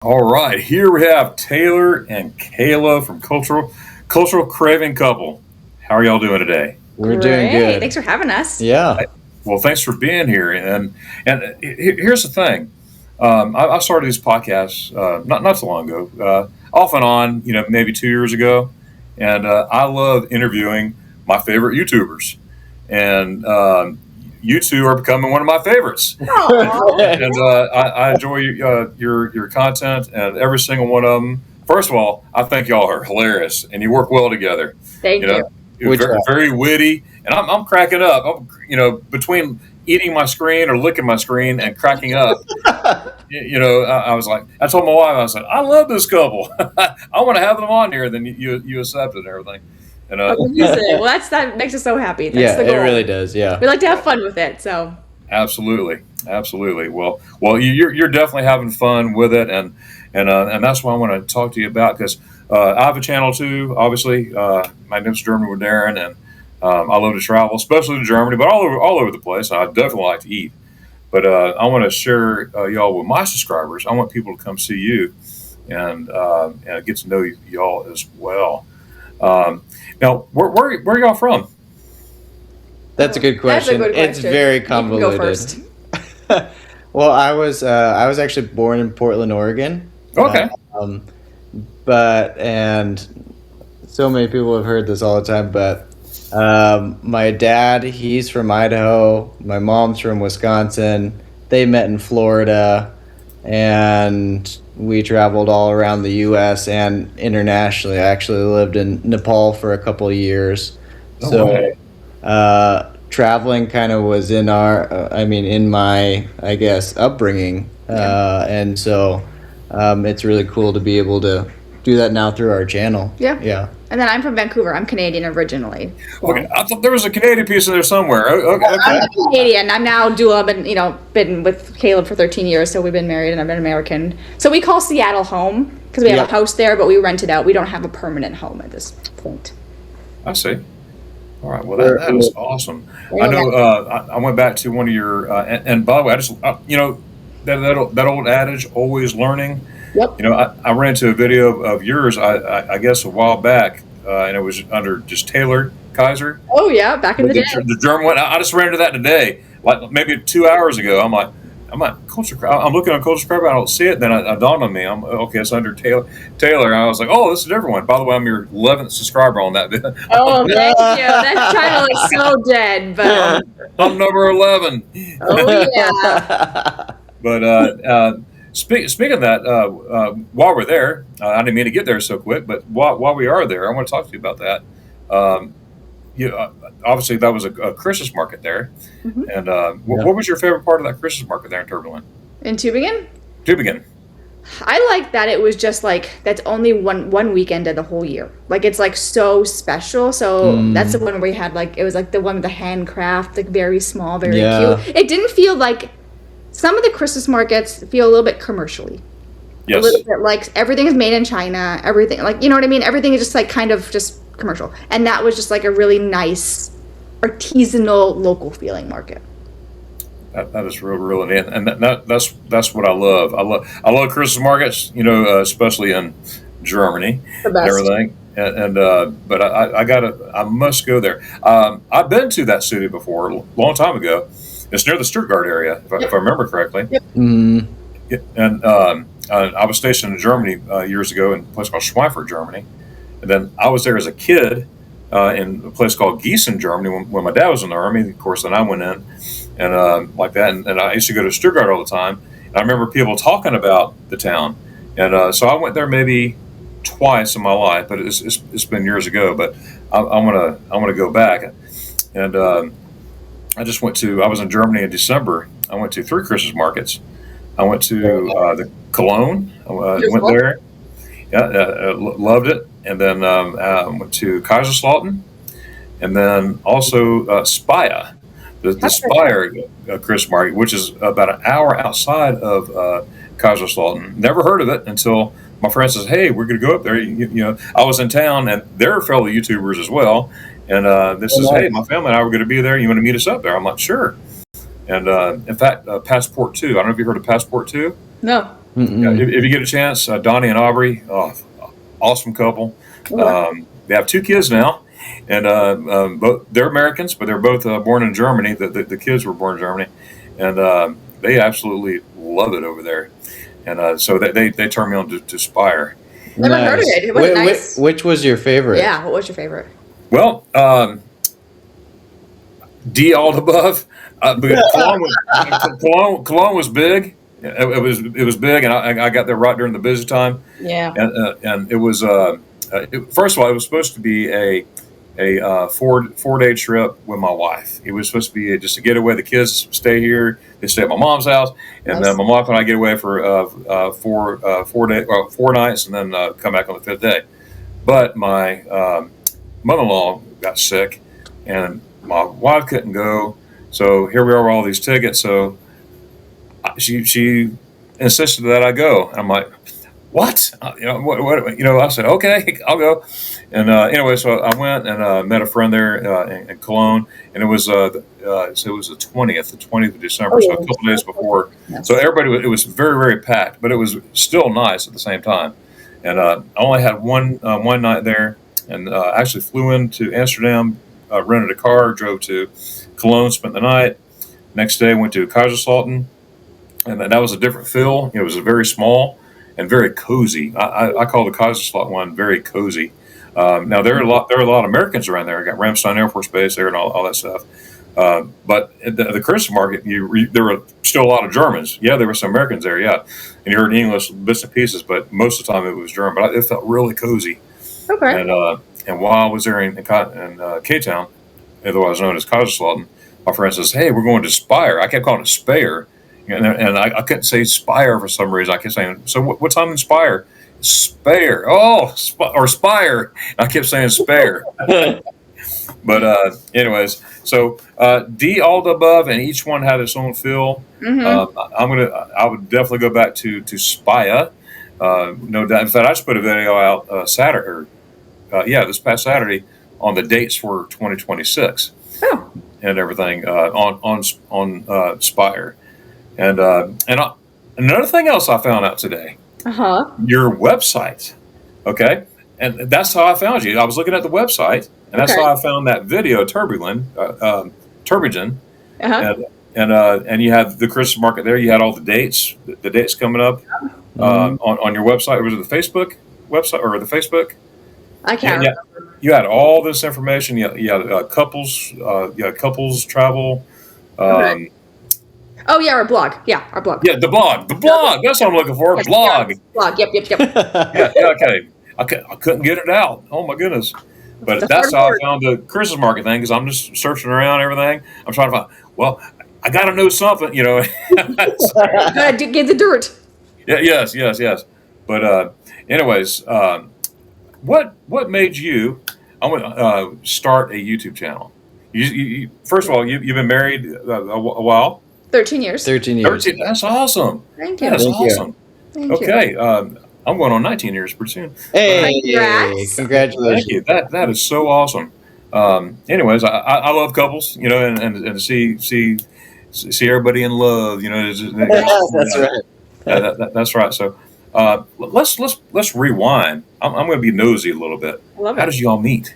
All right, here we have Taylor and Kayla from Cultural Craving Couple. How are y'all doing today? We're doing Great. Thanks good. for having us. Yeah. Well, thanks for being here. Here's the thing: I started these podcasts not so long ago, off and on, maybe 2 years ago, and I love interviewing my favorite YouTubers, and you two are becoming one of my favorites. Aw, And I enjoy your content and every single one of them. First of all, I think y'all are hilarious and you work well together. You thank know, you. you're We very, try. very witty, and I'm cracking up. Between eating my screen or licking my screen and cracking up. I was like, I told my wife, I said, I love this couple. I want to have them on here. Then you accepted and everything. And Amazing. Well, that makes us so happy. That's Yeah, the it goal. really does. Yeah. We like to have fun with it. So Absolutely, absolutely. Well, you're definitely having fun with it, and that's what I want to talk to you about because I have a channel too. Obviously, my name's German with Darren, and I love to travel, especially to Germany, but all over the place. I definitely like to eat, but I want to share y'all with my subscribers. I want people to come see you and get to know y'all as well. Um, Now, where y'all from? That's a good that's a question. good It's question. very You can go first. convoluted. Well, I was actually born in Portland, Oregon. Okay. Um, and so many people have heard this all the time, but my dad, he's from Idaho. My mom's from Wisconsin. They met in Florida, and we traveled all around the U.S. and internationally. I actually lived in Nepal for a couple of years. Oh, So, wow. traveling kind of was in my, I guess, upbringing. Yeah. And so, it's really cool to be able to do that now through our channel. Yeah. Yeah. And then I'm from Vancouver. I'm Canadian originally. Okay, I thought there was a Canadian piece in there somewhere. Okay. I'm Canadian. I'm now dual. I've been with Caleb for 13 years, so we've been married, and I've been American. So we call Seattle home because we have Yep. a house there, but we rent it out. We don't have a permanent home at this point. I see. All right. Well, that is awesome. I know. I went back to one of your, and by the way, I just, that old adage, always learning. Yep. I ran into a video of yours, I guess, a while back, and it was under just Taylor Kaiser, Oh yeah, back in the day. the German one. I just ran into that today, like maybe 2 hours ago. I'm like, I'm looking on Culture Crab. I don't see it. Then it dawned on me. I'm okay. It's under Taylor. And I was like, oh, this is a different one. By the way, I'm your 11th subscriber on that. Oh, thank you. That channel is so dead, but I'm number 11. oh yeah. But speaking of that, while we're there, I didn't mean to get there so quick, but while we are there, I want to talk to you about that. Um, Obviously, that was a Christmas market there. Mhm. And Yeah. what was your favorite part of that Christmas market there in Turbulent? In Tübingen, Tübingen. I like that it was just like that's only one weekend of the whole year. Like it's like so special. So that's the one where we had like it was like the one with the handcraft, like very small, very Yeah. cute. It didn't feel like some of the Christmas markets feel a little bit commercially. A Yes. little bit like everything is made in China, everything like you know what I mean? Everything is just like kind of just commercial. And that was just like a really nice artisanal local feeling market. That is real neat, and that's what I love. I love Christmas markets, especially in Germany The and best. everything. But I must go there. I've been to that city before, a long time ago. It's near the Stuttgart area, if I remember correctly. Yep. Mm, And I was stationed in Germany years ago in a place called Schweinfurt, Germany. And then I was there as a kid in a place called Gießen, Germany, when my dad was in the army. Of course, then I went in and like that. And I used to go to Stuttgart all the time. And I remember people talking about the town. And so I went there maybe twice in my life, but it's been years ago. But I'm gonna go back. And I was in Germany in December. I went to 3 Christmas markets. I went to the Cologne. Went Beautiful. there. Yeah, loved it. And then went to Kaiserslautern, and then also Speyer, the Speyer Christmas market, which is about an hour outside of Kaiserslautern. Never heard of it until my friend says, "Hey, we're going to go up there." I was in town, and they're fellow YouTubers as well. And this is, "Hey, my family and I were going to be there. You want to meet us up there?" I'm like, "Sure." And in fact, Passport 2. I don't know if you heard of Passport 2. No. If you get a chance, Donnie and Aubrey, awesome couple. They have 2 kids now, and both they're Americans, but they're both born in Germany. The kids were born in Germany, and they absolutely love it over there. And so they turned me on to Spire. Never heard of it. Was it nice? Which was your favorite? Yeah, what was your favorite? Well, D all above. Because Cologne was big. It was big, and I got there right during the busy time. Yeah. And it was first of all, it was supposed to be a 4-day trip with my wife. It was supposed to be just to get away. The kids stay here. They stay at my mom's house, and then my wife and I get away for 4 nights, and then come back on the 5th day. But my mother-in-law got sick, and my wife couldn't go. So here we are with all these tickets. So she insisted that I go. And I'm like, what? I said, okay, I'll go. And anyway, so I went and met a friend there in Cologne, and it was the 20th of December, so a couple days before. So everybody, it was very, very packed, but it was still nice at the same time. And I only had one night there, and actually flew into Amsterdam, rented a car, drove to Cologne, spent the night. Next day, went to Kaiserslautern, and that was a different feel. It was very small and very cozy. I call the Kaiserslautern one very cozy. Now there are a lot of Americans around there. I got Ramstein Air Force Base there and all that stuff. But at the Christmas market, there were still a lot of Germans. Yeah, there were some Americans there. Yeah, and you heard English bits and pieces, but most of the time it was German. But it felt really cozy. Okay. And while I was there in K-Town, otherwise known as Kaiserslautern, my friend says, "Hey, we're going to Spire." I kept calling it Speyer, and I couldn't say Spire for some reason. I kept saying, "So what's on in Spire?" Speyer. Oh, or Spire. I kept saying Speyer. But anyways, so D all the above, and each one had its own feel. I would definitely go back to Spire. No doubt. In fact, I just put a video out Saturday. This past Saturday on the dates for 2026 and everything on Spire. And another thing else I found out today. Your website. Okay. And that's how I found you. I was looking at the website, and that's how I found that video, Turbigen. And you had the Christmas market there. You had all the dates coming up on your website. Was it the Facebook website or the Facebook? I can't remember. You had all this information. You had couples travel. Oh yeah, our blog. Yeah, our blog. Yeah, the blog. That's what I'm looking for. Blog. Yep. Yeah. Okay. I couldn't get it out. Oh my goodness. But that's how I found the Christmas market thing, because I'm just searching around everything. I'm trying to find. Well, I got to know something. Gotta get the dirt. Yeah. Yes. But anyways, what made you? I'm gonna start a YouTube channel. You first of all, you've been married a while. 13 years. 13 years. That's awesome. Thank you. That's awesome. Thank you. Okay. I'm going on 19 years pretty soon. Hey, Congrats. Congratulations. Thank you. That is so awesome. Anyways, I love couples, and to see everybody in love, That's right. That's right. So let's rewind. I'm going to be nosy a little bit. Love it. How did you all meet?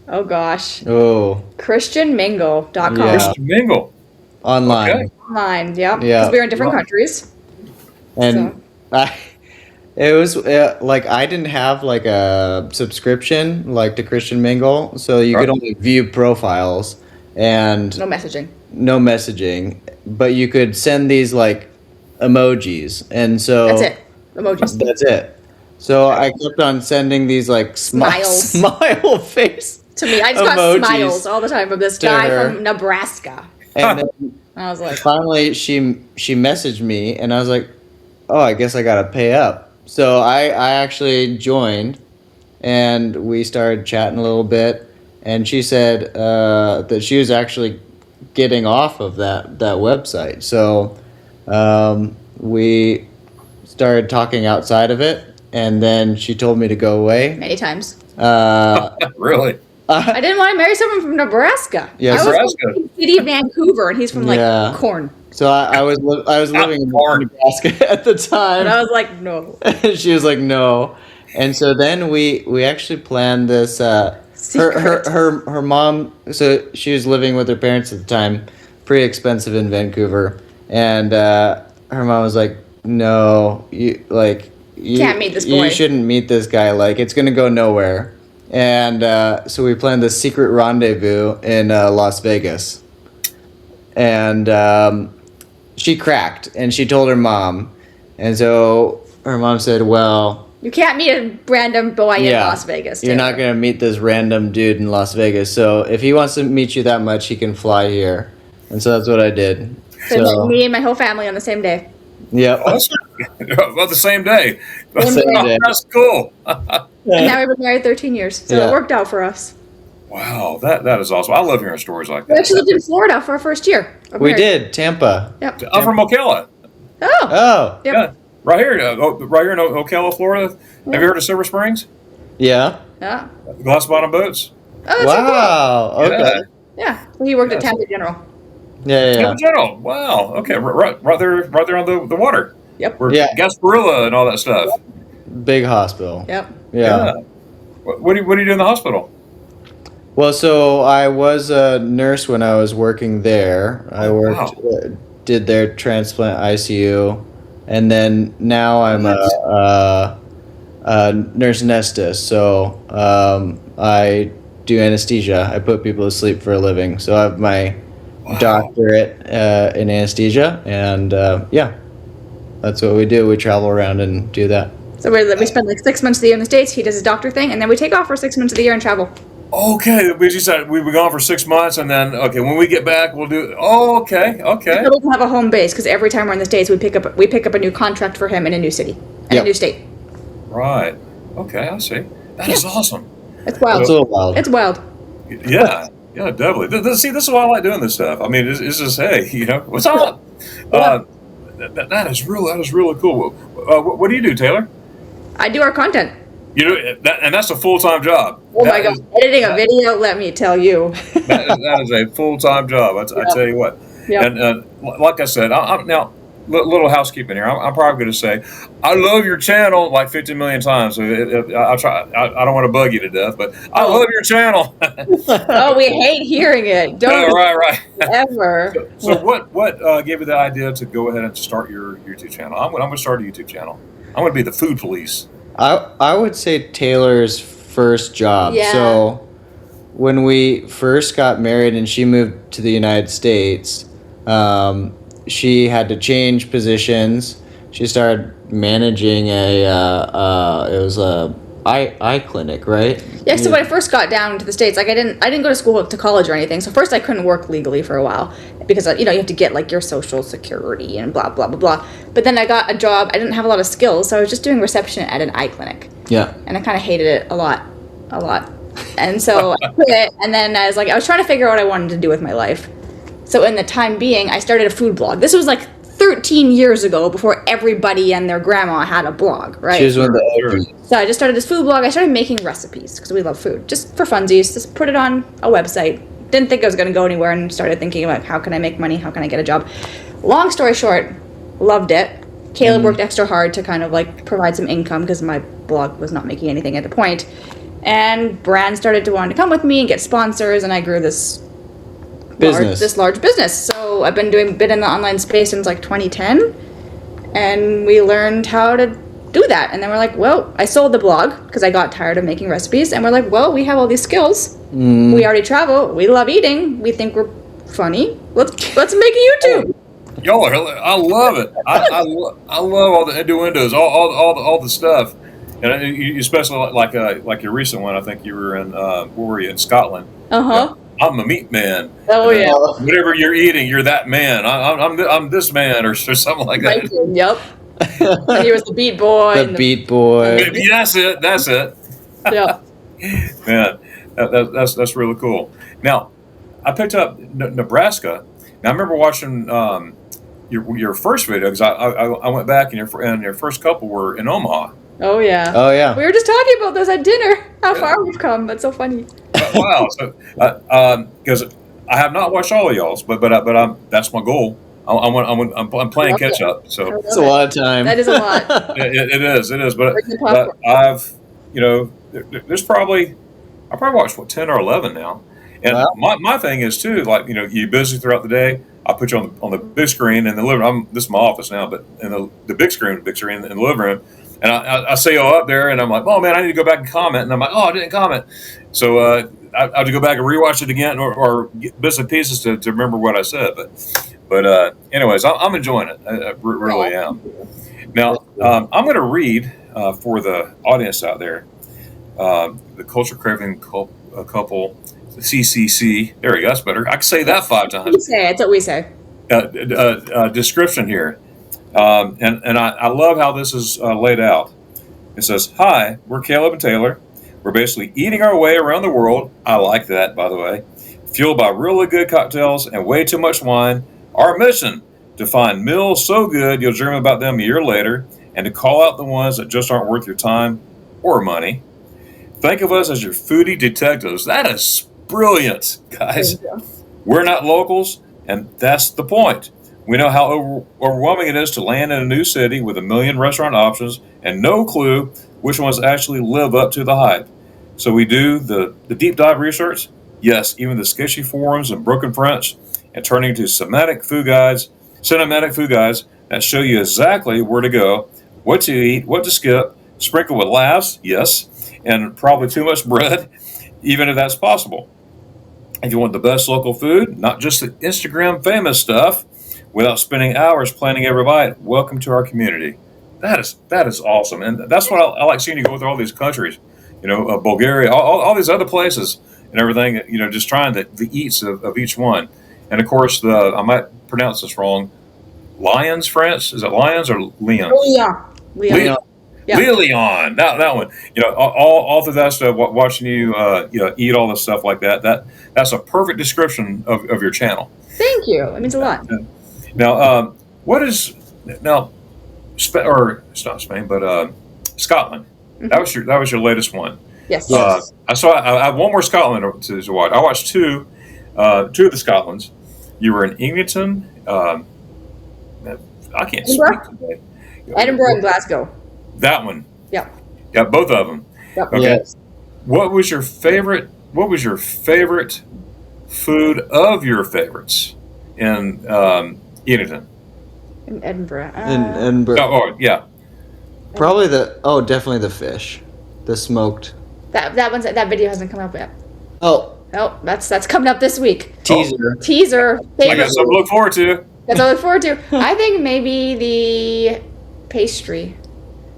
Oh gosh. Oh. ChristianMingle.com. Yeah. Christian Mingle. Online. Okay. Online, yeah. Yeah. Because we're in different countries. And it was like I didn't have like a subscription like to Christian Mingle, so you could only view profiles and No messaging. no messaging, but you could send these like emojis, and so That's it. Emojis. That's it. So I kept on sending these like Smiles. smile face To me, I just emojis got smiles all the time from this to guy her. from Nebraska. and then I was like, finally she messaged me, and I was like, oh, I guess I gotta pay up. So I actually joined, and we started chatting a little bit, and she said that she was actually getting off of that website. So we started talking outside of it, and then she told me to go away. many times. Really? I didn't want to marry someone from Nebraska. Yes. I was from the city of Vancouver, and he's from like Yeah. Corn. So I was living in Nebraska at the And time. I was like, no. She was like, no. And so then we actually planned this. Her mom. So she was living with her parents at the time, pretty expensive in Vancouver, and her mom was like, no, you Can't meet this boy. You shouldn't meet this guy. Like it's gonna go nowhere. And so we planned this secret rendezvous in Las Vegas, and she cracked and she told her mom, and so her mom said, well, You can't meet a random boy in Las Vegas. you're not Taylor. gonna meet this random dude in Las Vegas, so if he wants to meet you that much, he can fly here. And so that's what I did. So like me and my whole family on the same day. Yep. Oh, about the same day. Same day. That's cool. And now we've been married 13 years, so Yeah. it worked out for us. Wow, that is awesome. I love hearing stories like We that. actually lived in Florida for our first year. of We marriage. did Tampa. Yep. I'm from Ocala. Oh. Oh. Yep. Yeah, right here in Ocala, Florida. Have you heard of Silver Springs? Yeah. Yeah. Glass bottom boats. Oh, that's so Wow. Okay. Yeah. cool. Yeah. He worked at Tampa General. Yeah. Tampa General. Wow. Okay. Right there on the water. Yep. Where Yeah. Gasparilla and all that stuff. Big hospital. Yep. Yeah. What do you do in the hospital? Well, so I was a nurse when I was working there. I worked, did their transplant ICU, and then now I'm a nurse anesthetist. So I do anesthesia. I put people to sleep for a living. So I have my doctorate in anesthesia, and that's what we do. We travel around and do that. So we spend like 6 months of the year in the States. He does his doctor thing, and then we take off for 6 months of the year and travel. Okay, we just said we were gone for 6 months, and then when we get back, we'll do. Oh, okay. He doesn't have a home base because every time we're in the States, we pick up a new contract for him in a new city and a new state. Right. Okay, I see. That is awesome. It's wild. It's a little wild. It's wild. Yeah, definitely. See, this is why I like doing this stuff. I mean, it's just what's up? That is really cool. What do you do, Taylor? I do our content. You know, and that's a full-time job. Oh my God, editing a video, let me tell you. that is a full-time job. I tell you what. Yep. And like I said, I'm now little housekeeping here. I'm probably going to say I love your channel like 50 million times. So I'll try. I don't want to bug you to death, but I love your channel. Oh, we hate hearing it. Don't right. ever. So what gave you the idea to go ahead and start your YouTube channel? I'm going to start a YouTube channel. I'm going to be the food police. I would say Taylor's first job. Yeah. So when we first got married and she moved to the United States, she had to change positions. She started managing it was a eye clinic, right? Yeah, so when I first got down to the States, like I didn't go to school to college or anything. So first I couldn't work legally for a while because you have to get like your social security and blah blah blah blah. But then I got a job. I didn't have a lot of skills, so I was just doing reception at an eye clinic. Yeah. And I kind of hated it a lot. And so I quit, and then I was trying to figure out what I wanted to do with my life. So in the time being, I started a food blog. This was like 13 years ago, before everybody and their grandma had a blog, right? She was one of the So I just started this food blog. I started making recipes because we love food, just for funsies. Just put it on a website. Didn't think I was going to go anywhere, and started thinking about how can I make money? How can I get a job? Long story short, loved it. Caleb worked extra hard to kind of like provide some income because my blog was not making anything at the point. And brands started to want to come with me and get sponsors, and I grew this large business. So I've been in the online space since like 2010, and we learned how to do that. And then we're like, well, I sold the blog because I got tired of making recipes, and we're like, well, we have all these skills. We already travel. We love eating. We think we're funny. Let's make a YouTube. Y'all I love it. I love all the innuendos, all the stuff, and you especially like your recent one. I think you were in where were you, in Scotland? Uh-huh. I'm a meat man. Oh yeah. Whatever you're eating, you're that man. I'm this man or something like that. Yep. And he was the beat boy. The beat boy. That's it. Yeah. Man, that's really cool. Now, I picked up Nebraska. Now I remember watching your first video because I went back and your first couple were in Omaha. Oh yeah. Oh yeah. We were just talking about this at dinner. How far we've come. That's so funny. Wow. So because I have not watched all of y'all's, but that's my goal. I'm playing catch up. So It's a lot of time. That is a lot. it is. But Bring the popcorn. I've there's probably I probably watched 10 or 11 now. And Wow. my thing is too, like, you're busy throughout the day. I put you on the big screen in the living room. This is my office now, but in the big screen in the living room. And I see you up there, and I'm like, oh man, I need to go back and comment. And I'm like, oh, I didn't comment. So I have to go back and rewatch it again, or get bits and pieces to remember what I said. But anyways, I'm enjoying it. I really am. Now I'm going to read for the audience out there, the Culture Craving couple. CCC. There we go. That's better. I can say that 5 times. We say it's what we say. Description here, and I love how this is laid out. It says, "Hi, we're Caleb and Taylor. We're basically eating our way around the world. I like that, by the way. Fueled by really good cocktails and way too much wine. Our mission: to find meals so good you'll dream about them a year later, and to call out the ones that just aren't worth your time or money. Think of us as your foodie detectives." That is brilliant, guys. We're not locals, and that's the point. We know how overwhelming it is to land in a new city with a million restaurant options and no clue which ones actually live up to the hype. So we do the deep dive research, yes, even the sketchy forums and broken French, and turning to cinematic food guides that show you exactly where to go, what to eat, what to skip, sprinkled with laughs, yes, and probably too much bread, even if that's possible. If you want the best local food, not just the Instagram famous stuff, without spending hours planning every bite, welcome to our community. That is awesome, and that's what I like seeing you go through all these countries, Bulgaria, all these other places, and everything. Just trying the eats of each one, and of course I might pronounce this wrong. Lyons, France, is it Lyons or Lyons? Oh yeah, Leon. Yeah. Leon, that one. All through that stuff, watching you, eat all this stuff like that. That's a perfect description of your channel. Thank you. It means a lot. Now, what is now, or it's not Spain, but Scotland. Mm-hmm. That was your latest one. Yes. I have one more Scotland to watch. I watched two of the Scotlands. You were in Engleton. I can't speak today. Edinburgh and Glasgow. That one. Yeah. Yeah, both of them. Yep. Okay. Yes. What was your favorite food of your favorites in Engleton? In Edinburgh. And Yeah. probably definitely the fish, the smoked. That video hasn't come up yet. Oh, That's coming up this week. teaser. Teaser. I got something to look forward to. That's all I look forward to. I think maybe the pastry.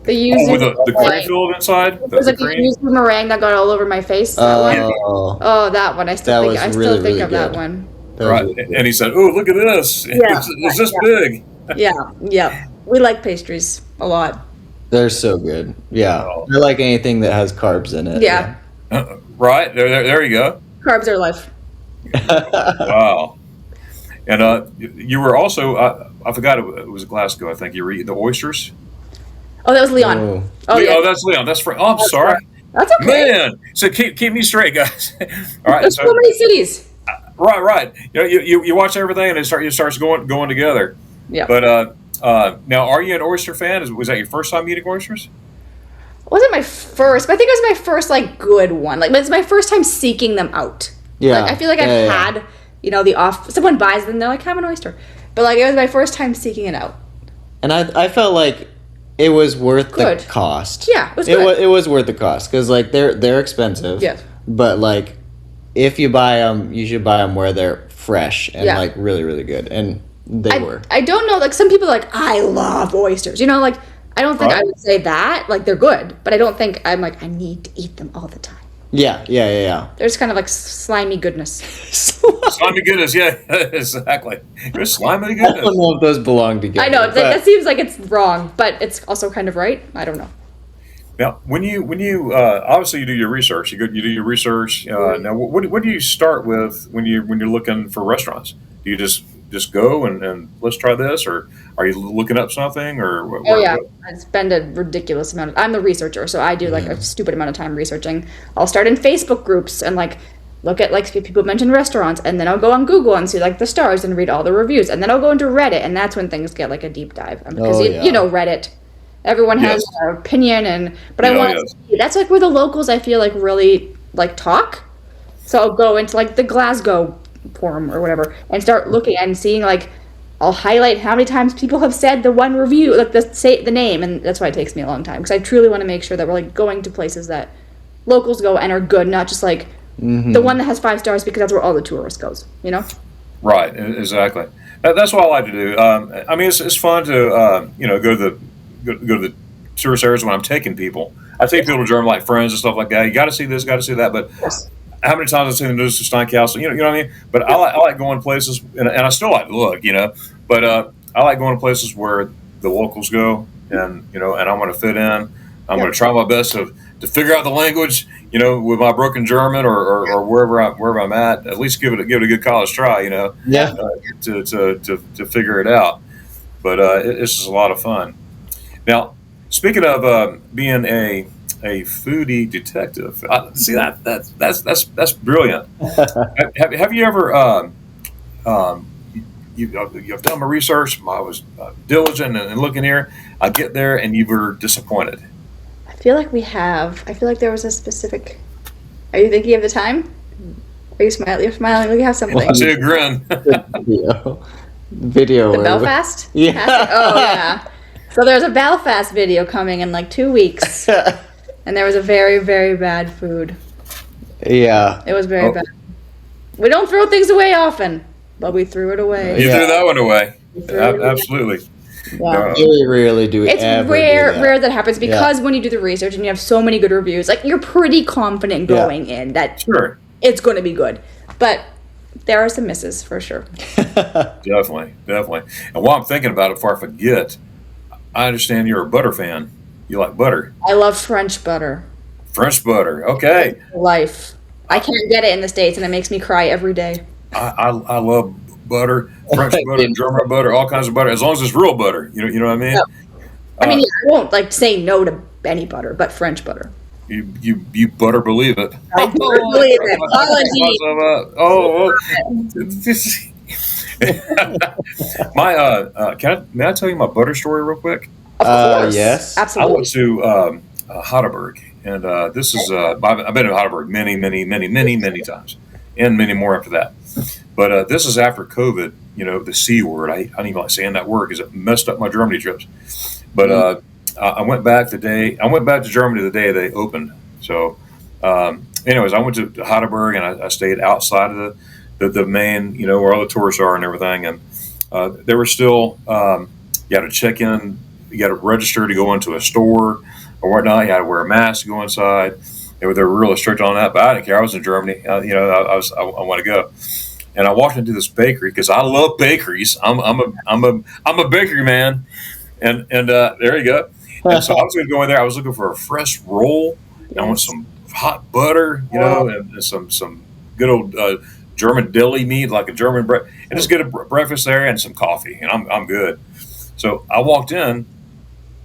The yuzu. With the cream filled inside. It was like the yuzu meringue that got all over my face. That one. Oh, that one. I still think of that one. Right. And he said, "Oh, look at this. Yeah. It's this big." Yeah. We like pastries a lot. They're so good. Yeah, they're like anything that has carbs in it. Yeah. Right. There you go. Carbs are life. Wow. And you were also, I forgot it was Glasgow, I think. You were eating the oysters. Oh, that was Leon. Oh, that's Leon. That's for. Oh, I'm sorry. That's okay. Man. So keep me straight, guys. All right. There's so many cities. Right. You watch everything and it starts going together. Yeah. But now, are you an oyster fan? Was that your first time eating oysters? It wasn't my first, but I think it was my first good one. But it's my first time seeking them out. Yeah. I feel like I've had someone buys them, they're like, have an oyster. But it was my first time seeking it out. And I felt like it was worth the cost. Yeah, it was good. It was worth the cost because they're expensive. Yeah. But if you buy them, you should buy them where they're fresh and really, really good. And they were. I don't know. Some people are like, I love oysters. I don't think I would say that. They're good, but I don't think I'm I need to eat them all the time. Yeah. They're just kind of slimy goodness. Slimy goodness, yeah, exactly. You're slimy goodness. I don't know if those belong together. I know that seems like it's wrong, but it's also kind of right. I don't know. Now, when you obviously you do your research, you do your research. Now, what do you start with when you're looking for restaurants? Do you just go and let's try this, or are you looking up something, or? I spend a ridiculous amount I'm the researcher, so I do a stupid amount of time researching. I'll start in Facebook groups and look at, like, people mention restaurants, and then I'll go on Google and see, like, the stars and read all the reviews, and then I'll go into Reddit, and that's when things get, like, a deep dive. Because you know Reddit, everyone has an opinion, but I want to see, that's, like, where the locals, I feel like, really, like, talk. So I'll go into, like, the Glasgow forum or whatever and start looking and seeing, like, I'll highlight how many times people have said the one review, like, the name, and that's why it takes me a long time, because I truly want to make sure that we're, like, going to places that locals go and are good, not just, like, the one that has 5 stars because that's where all the tourists goes, you know? Right, exactly. That's what I like to do. I mean, it's fun to go to the tourist areas when I'm taking people. I take people to Germany, like friends and stuff like that. You got to see this, got to see that. But how many times I've seen the news to Steinkastel? You know what I mean? But I like going places, and I still like to look, But I like going to places where the locals go, and and I want to fit in. I'm going to try my best to figure out the language, with my broken German or wherever I'm at least give it a good college try, to figure it out. But it's just a lot of fun. Now, speaking of being a foodie detective, see that's brilliant. Have you ever you've done my research? I was diligent and looking here. I get there and you were disappointed. I feel like we have. I feel like there was a specific. Are you thinking of the time? Are you smiling? You're smiling. Look, you have something. I see a grin. Video. The Belfast? Yeah. Oh, yeah. So there's a Belfast video coming in like 2 weeks. And there was a very, very bad food. Yeah. It was very bad. We don't throw things away often, but we threw it away. You threw that one away. Absolutely. Yeah. Very rarely do we It's ever rare do that. rare that happens because when you do the research and you have so many good reviews, like, you're pretty confident going in that it's going to be good. But there are some misses for sure. Definitely. And while I'm thinking about it, before I forget, I understand you're a butter fan. You like butter. I love French butter. French butter. Okay. Life. I can't get it in the States, and it makes me cry every day. I love butter, French butter, German butter, all kinds of butter, as long as it's real butter. You know what I mean? Yeah. I mean, I won't say no to any butter, but French butter. You better believe it. I better believe it. May I tell you my butter story real quick? Of course. Yes. Absolutely. I went to Heidelberg, and this is I've been to Heidelberg many times, and many more after that. But this is after COVID. The C word. I don't even like saying that word because it messed up my Germany trips. But I went back to Germany the day they opened. So, anyways, I went to Heidelberg, and I stayed outside of the main, where all the tourists are and everything. And there were still you had to check in, you got to register to go into a store or whatnot. You had to wear a mask to go inside. They were really strict on that, but I didn't care. I was in Germany. I want to go. And I walked into this bakery because I love bakeries. I'm a bakery man, and there you go. And so I was going to go in there. I was looking for a fresh roll. And I want some hot butter, and some good old German deli meat, like a German bread, and just get a breakfast there and some coffee, and I'm good. So I walked in,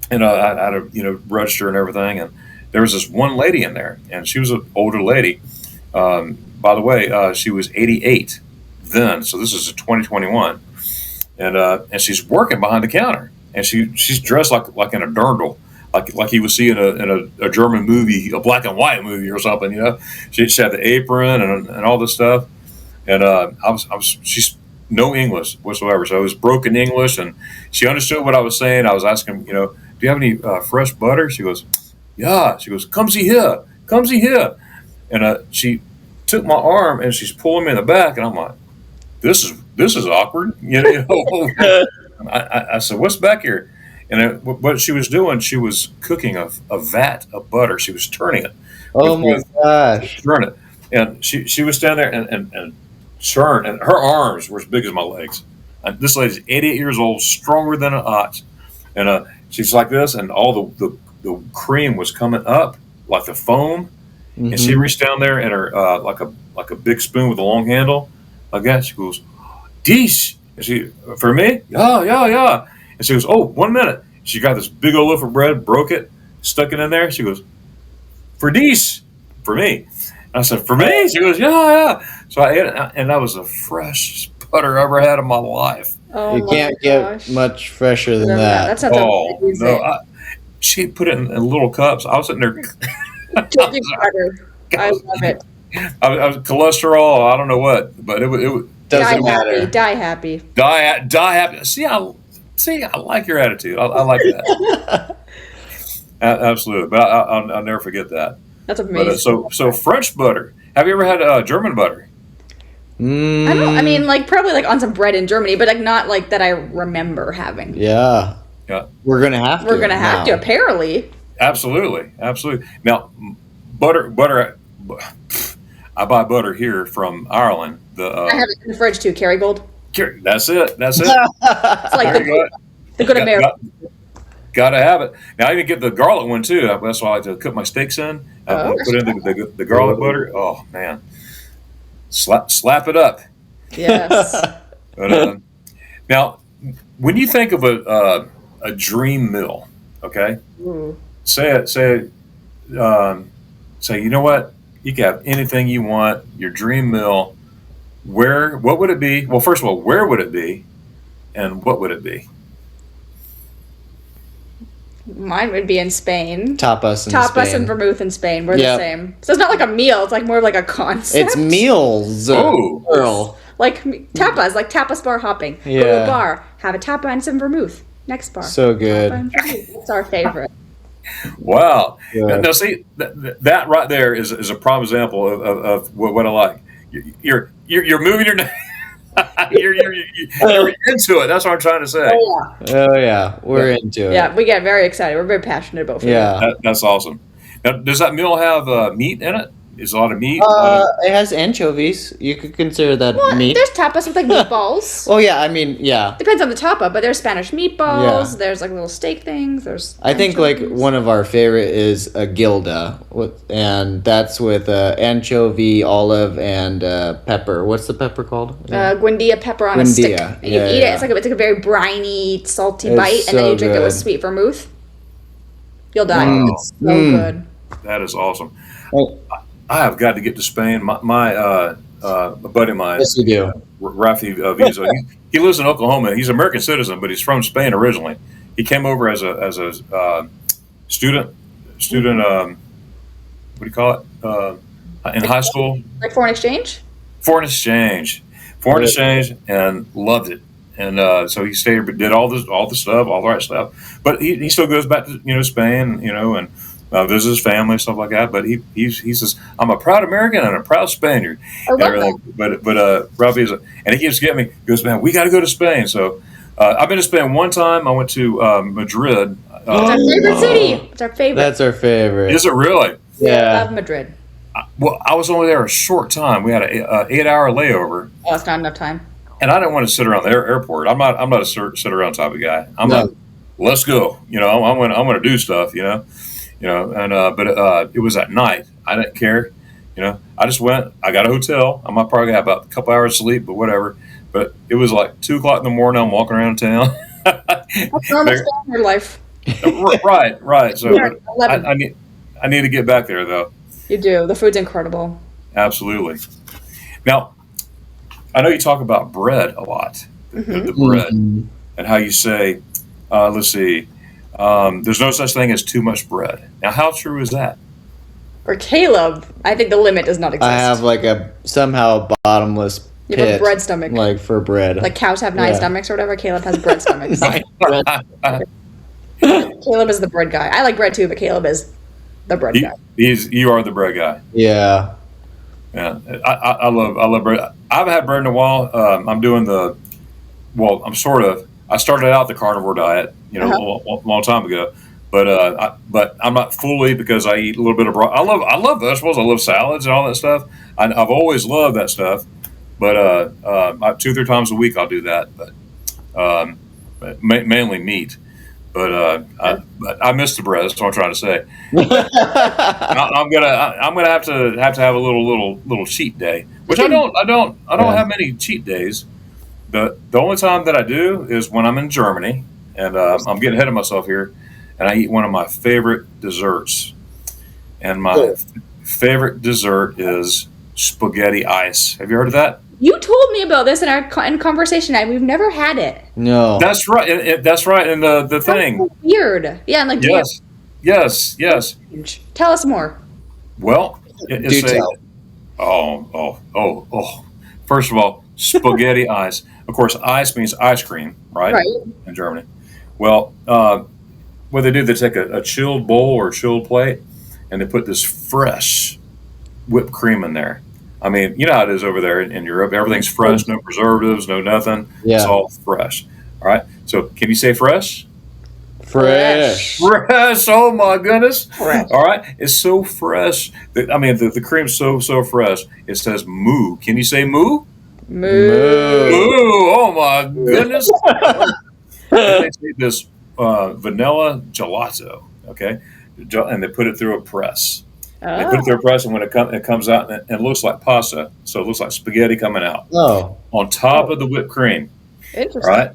and I had to register and everything, and there was this one lady in there, and she was an older lady. By the way, she was 88 then, so this is 2021, and she's working behind the counter, and she's dressed like in a dirndl, like you would see in a German movie, a black and white movie or something. She had the apron and all this stuff, and she's no English whatsoever, so it was broken English, and she understood what I was saying. I was asking, do you have any fresh butter? She goes, yeah. She goes, come see here, and she took my arm and she's pulling me in the back, and I'm like, this is awkward, I said, what's back here? And what she was doing, she was cooking a vat of butter. She was turning it. Oh my gosh! Turn it, and she was standing there and churn, and her arms were as big as my legs. And this lady's 88 years old, stronger than an ox, and she's like this, and all the cream was coming up like the foam, and she reached down there and her like a big spoon with a long handle, like that. She goes, "Dish," and she for me, yeah. And she goes, oh, 1 minute. She got this big old loaf of bread, broke it, stuck it in there. She goes, for these, for me. I said, for me? She goes, yeah. So I ate it, and that was the freshest butter I ever had in my life. Oh You my can't gosh. get much fresher than That that. sounds Oh, amazing. no. She put it in little cups. I was sitting there. Drinking butter. I love it. I was cholesterol. I don't know what, but it was Doesn't matter. Die happy. die happy. See, I like your attitude. I like that. Absolutely, but I'll never forget that. That's But amazing. so French butter. Have you ever had German butter? I don't. I mean, like probably like on some bread in Germany, but like not like that I remember having. Yeah. Yeah, We're gonna have to. We're gonna have to now. apparently. absolutely. Now, butter. I buy butter here from Ireland. I have it in the fridge too. Kerrygold. That's it. That's it. It's like There you go. the good American. Gotta have it. Now I even get the garlic one too. That's why I like to cook my steaks in. Oh. Put in the garlic butter. Oh man, slap it up. Yes. But, now, when you think of a dream meal, okay, Ooh. say you know what, you can have anything you want. Your dream meal. What would it be? Well, first of all, where would it be, and what would it be? Mine would be in Spain. Tapas in Tapas Spain. and vermouth in Spain. We're Yep. the same. So it's not like a meal. It's like more of like a concept. It's meals. Oh. Girl. Like tapas, like tapas bar hopping. Go to Yeah. a bar, have a tapa and some vermouth. Next bar. So good. Tapa and vermouth. It's our favorite. Wow. Yeah. Now, see that right there is a prime example of what I like. You're moving your. you're into it. That's what I'm trying to say. Oh, Oh yeah, we're into it. yeah, we get very excited. We're very passionate about food. Yeah. That's awesome. Now, does that meal have meat in it? Is a lot of meat? It has anchovies. You could consider that Well, meat. there's tapas with like meatballs. Oh yeah, I mean, yeah. Depends on the tapa, but there's Spanish meatballs. Yeah. There's like little steak things. There's. I think like anchovies. one of our favorite is a gilda, and that's with anchovy, olive, and pepper. What's the pepper called? Guindilla pepper on a stick. Guindilla, And you yeah, eat it. yeah. It's like a very briny, salty It's bite, and then so you drink it with good. sweet vermouth. You'll die. Wow. It's so good. That is awesome. Oh, I have got to get to Spain. A buddy of mine, yes, we do. Rafi Visa. He lives in Oklahoma. He's an American citizen, but he's from Spain originally. He came over as a student. What do you call it? In high school, Like foreign exchange. foreign exchange, and loved it. And so he stayed, did all the stuff, all the right stuff. But he still goes back to Spain, and visits his family and stuff like that. But he says, I'm a proud American and a proud Spaniard. I love And everything. But Rafi is, and he keeps getting me. He goes, man, we got to go to Spain. So I've been to Spain one time. I went to Madrid. It's our favorite city. It's our favorite. That's our favorite. Is it really? I Yeah. love Madrid. Well, I was only there a short time. We had an 8-hour layover. Oh, it's not enough time. And I didn't want to sit around the airport. I'm not a sit around type of guy. I'm No. like, let's go. I'm going to do stuff. And but it was at night. I didn't care. I just went. I got a hotel. I might probably have about a couple hours sleep, but whatever. But it was like 2:00 in the morning. I'm walking around town. That's normal stuff in your life. Right. So Yeah, 11. I need to get back there though. You do. The food's incredible. Absolutely. Now, I know you talk about bread a lot. The bread. Mhm. And how you say, let's see, there's no such thing as too much bread. Now, how true is that? For Caleb, I think the limit does not exist. I have like a somehow bottomless You have a pit, bread stomach. like for bread. Like cows have 9 Yeah. stomachs or whatever. Caleb has bread stomachs. Bread. Caleb is the bread guy. I like bread too, but Caleb is the bread guy. You are the bread guy. Yeah. Yeah, I love bread. I haven't had bread in a while. I'm sort of. I started out the carnivore diet, a long time ago, but I'm not fully because I eat a little bit of broth. I love vegetables. I love salads and all that stuff. I've always loved that stuff, but 2-3 times a week I'll do that. But mainly meat. But I miss the bread. That's what I'm trying to say. I'm gonna have to have a little cheat day, which I don't have many cheat days. The only time that I do is when I'm in Germany, and I'm getting ahead of myself here, and I eat one of my favorite desserts, and my favorite dessert is spaghetti ice. Have you heard of that? You told me about this in our conversation. We've never had it. No. That's right. That's right. And the thing. So weird. Yeah, and like Yes. Tell us more. Well, it's Do tell. oh. First of all, spaghetti ice. Of course, ice means ice cream, right? Right. In Germany. Well, what they do, they take a chilled bowl or chilled plate, and they put this fresh whipped cream in there. I mean, you know how it is over there in Europe. Everything's fresh, no preservatives, no nothing. Yeah. It's all fresh. All right. So, can you say fresh? Fresh. Fresh. Oh my goodness. Fresh. All right. It's so fresh. I mean, the cream's so fresh. It says moo. Can you say moo? Moo. Moo. Oh my goodness. And they take this vanilla gelato, okay, and they put it through a press. They put it through a press, and when it comes out, and it looks like pasta, so it looks like spaghetti coming out on top of the whipped cream. Interesting. All right.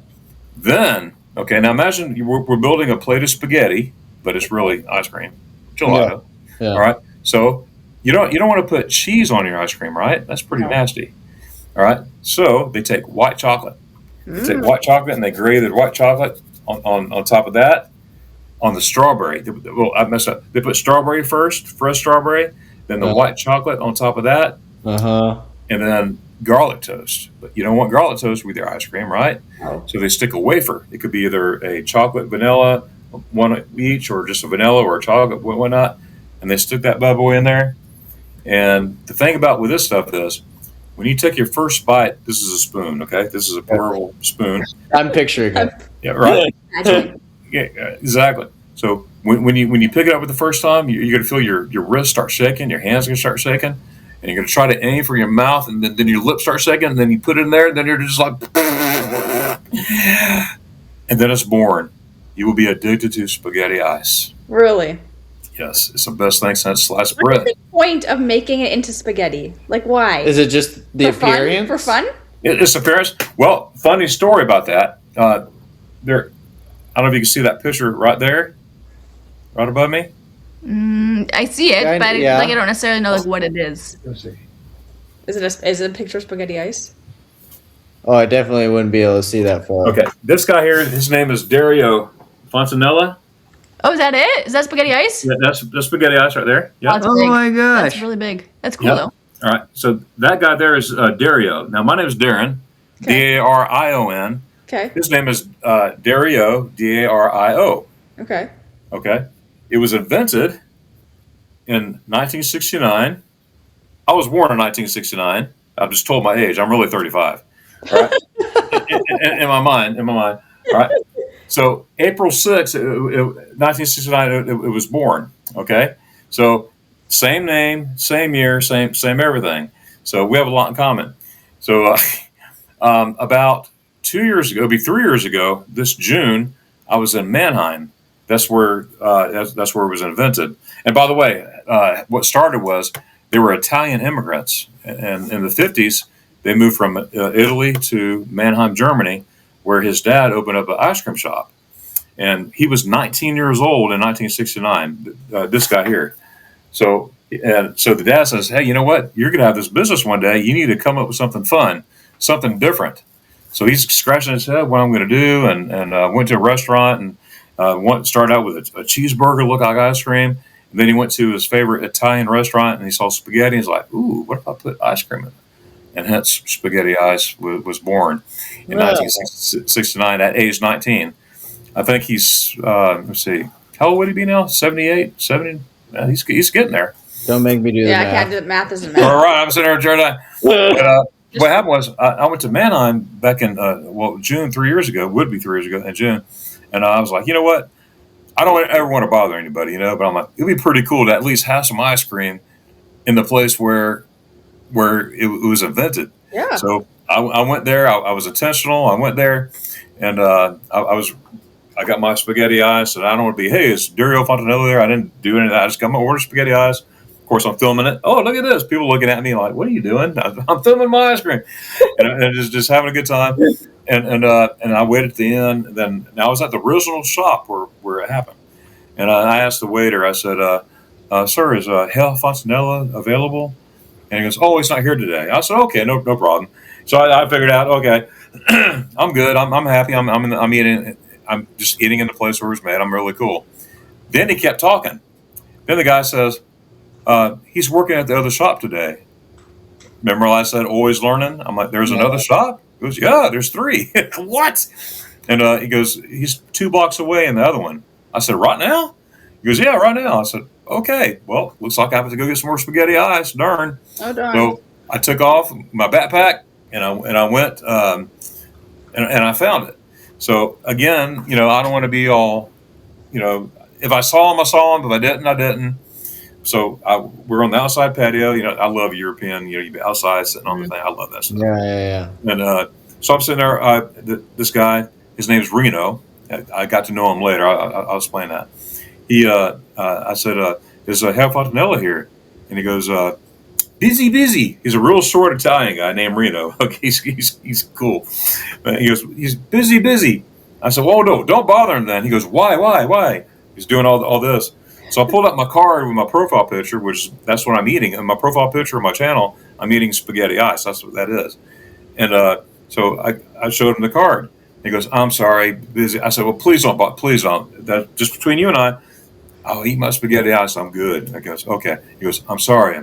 Then, okay, now imagine we're building a plate of spaghetti, but it's really ice cream, gelato. Yeah. All right. So you don't want to put cheese on your ice cream, right? That's pretty nasty. All right. So they take white chocolate. They take white chocolate and they grate the white chocolate on top of that. On the strawberry, well, I messed up. They put strawberry first, fresh strawberry, then the white chocolate on top of that, and then garlic toast. But you don't want garlic toast with your ice cream, right? Oh. So they stick a wafer. It could be either a chocolate vanilla, one each, or just a vanilla or a chocolate, whatnot. And they stick that bad boy in there. And the thing about with this stuff is, when you take your first bite, this is a spoon, okay? This is a portable spoon. I'm picturing it. Yeah, right. Imagine. Yeah, exactly. So when you pick it up for the first time, you're going to feel your wrist start shaking, your hands are going to start shaking, and you're going to try to aim for your mouth, and then your lips start shaking, and then you put it in there, and then you're just like, and then it's born. You will be addicted to spaghetti ice. Really? Yes, it's the best thing since sliced What's bread. the point of making it into spaghetti? Like, why? Is it just the appearance? For fun? It's appearance. Well, funny story about that. There, I don't know if you can see that picture right there, right above me. I see it, Kinda, but yeah. like I don't necessarily know like what it is. Is it a picture of spaghetti ice? Oh, I definitely wouldn't be able to see that far. Okay, this guy here, his name is Darion Fontanella. Oh, is that it? Is that spaghetti ice? Yeah, that's spaghetti ice right there. Yeah. That's big. my gosh. That's really big. That's cool Yep. though. All right. So that guy there is Darion. Now my name is Darren, Okay. Darion. Okay. His name is Darion, Dario. Okay. Okay. It was invented in 1969. I was born in 1969. I'm just told my age. I'm really 35. All right. in my mind. All right. So April 6th, 1969, it was born. Okay. So same name, same year, same everything. So we have a lot in common. So about 2 years ago, it'll be 3 years ago, this June, I was in Mannheim. That's where it was invented. And by the way, what started was they were Italian immigrants, and in the 50s they moved from Italy to Mannheim, Germany, where his dad opened up an ice cream shop. And he was 19 years old in 1969. This guy here. So the dad says, "Hey, you know what? You're going to have this business one day. You need to come up with something fun, something different." So he's scratching his head what I'm going to do, and went to a restaurant and started out with a cheeseburger, look like ice cream. And then he went to his favorite Italian restaurant and he saw spaghetti. He's like, "Ooh, what if I put ice cream in it?" And hence spaghetti ice was born in 1969 at age 19. I think he's let's see, how old would he be now? 78, 70. He's getting there. Don't make me do Yeah, I that. can't do it. Math isn't All math. right, I'm sitting there trying to. What happened was I went to Mannheim back in June 3 years ago. Would be 3 years ago in June, and I was like, you know what? I don't ever want to bother anybody, but I'm like, it'd be pretty cool to at least have some ice cream in the place where it was invented. Yeah. So I went there. I was intentional. I went there, and I got my spaghetti ice, and I don't want to be, hey, is Dario Fontanella there? I didn't do any of that. I just got my order spaghetti ice. Of course, I'm filming it. Oh, look at this. People looking at me like, what are you doing? I'm filming my ice cream. And just having a good time. And I waited at the end. Then I was at the original shop where it happened. And I asked the waiter, I said, Sir, is Hale Fontanella available? And he goes, oh, he's not here today. I said, okay, no problem. So I figured out, okay, I'm good. I'm happy. I'm eating. I'm just eating in the place where it was made. I'm really cool. Then he kept talking. Then the guy says, he's working at the other shop today. Remember I said always learning? I'm like, there's another shop? He goes, yeah, there's 3. What? And he goes, he's 2 blocks away in the other one. I said, right now? He goes, yeah, right now. I said, okay, well, looks like I have to go get some more spaghetti ice. Darn. Oh, darn. So I took off my backpack and I went and I found it. So again, I don't want to be all, if I saw him, I saw him. If I didn't, I didn't. So we're on the outside patio. I love European. You be outside sitting on the thing. I love that stuff. Yeah. And so I'm sitting there. This guy, his name's Reno. I got to know him later. I'll explain that. I said, "Is Hal Fontanella here?" And he goes, "Busy." He's a real short Italian guy named Reno. Okay, he's cool. He goes, "He's busy." I said, "Well, no, don't bother him then." He goes, "Why?" He's doing all this. So I pulled up my card with my profile picture, that's what I'm eating. And my profile picture of my channel, I'm eating spaghetti ice. That's what that is. And so I showed him the card. He goes, I'm sorry, busy. I said, well, please don't. That just between you and I'll eat my spaghetti ice. I'm good. I goes, okay. He goes, I'm sorry.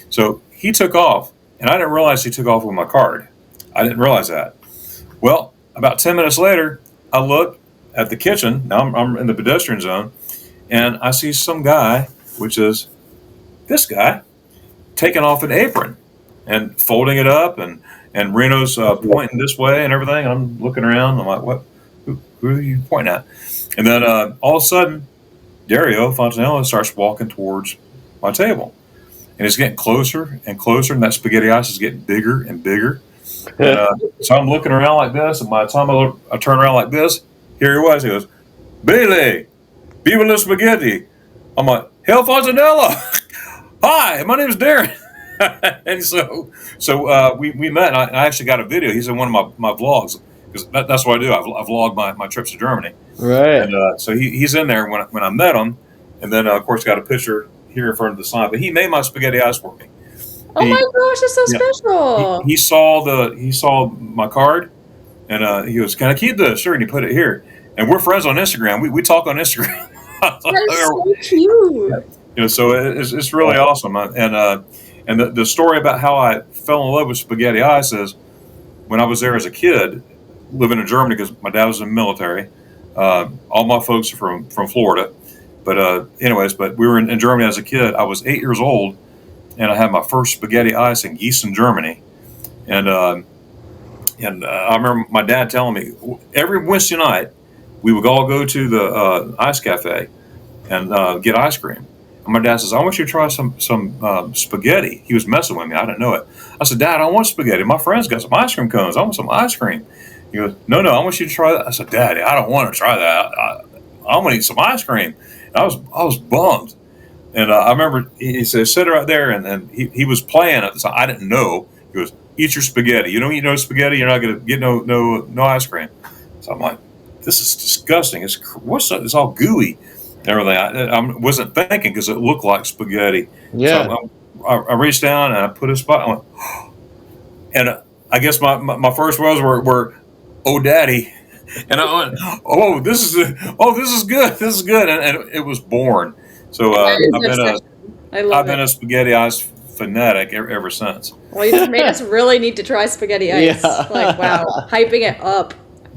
So he took off, and I didn't realize he took off with my card. I didn't realize that. Well, about 10 minutes later, I look at the kitchen. Now I'm in the pedestrian zone. And I see some guy, which is this guy, taking off an apron and folding it up, and Reno's pointing this way and everything. And I'm looking around. I'm like, what? Who are you pointing at? And then all of a sudden, Darion Fontanella starts walking towards my table, and it's getting closer and closer, and that spaghetti ice is getting bigger and bigger. And, so I'm looking around like this, and by the time I turn around like this, here he was. He goes, Billy. Viva la spaghetti. I'm like, Hale Fontanella. Hi, my name is Darion. And so we met, and I actually got a video. He's in one of my vlogs, because that's what I do. I vlog my trips to Germany. Right. And so he's in there when I met him. And then, of course, got a picture here in front of the sign. But he made my spaghetti ice for me. Oh my gosh, that's so special. He saw my card, and he goes, can I keep this? Sure. And he put it here. And we're friends on Instagram. We talk on Instagram. That's so cute. So it's really awesome. And the story about how I fell in love with spaghetti ice is when I was there as a kid, living in Germany, because my dad was in the military. All my folks are from Florida. But but we were in Germany as a kid. I was 8 years old, and I had my first spaghetti ice in Gießen, Germany. And I remember my dad telling me every Wednesday night, we would all go to the ice cafe and get ice cream. And my dad says, I want you to try some spaghetti. He was messing with me. I didn't know it. I said, Dad, I don't want spaghetti. My friend's got some ice cream cones. I want some ice cream. He goes, No, I want you to try that. I said, Daddy, I don't want to try that. I want to eat some ice cream. And I was bummed. And I remember he said, sit right there. And he was playing at the time. I didn't know. He goes, eat your spaghetti. You don't eat no spaghetti, you're not going to get no ice cream. So I'm like, this is disgusting. It's all gooey and everything. I wasn't thinking because it looked like spaghetti. Yeah. So I reached down and I put a spot. I went, and I guess my first words were, "Oh, Daddy," and I went, "Oh, this is good. This is good," and it was born. So I've been a spaghetti ice fanatic ever since. Well, you just made us really need to try spaghetti ice. Yeah. Like, wow, hyping it up.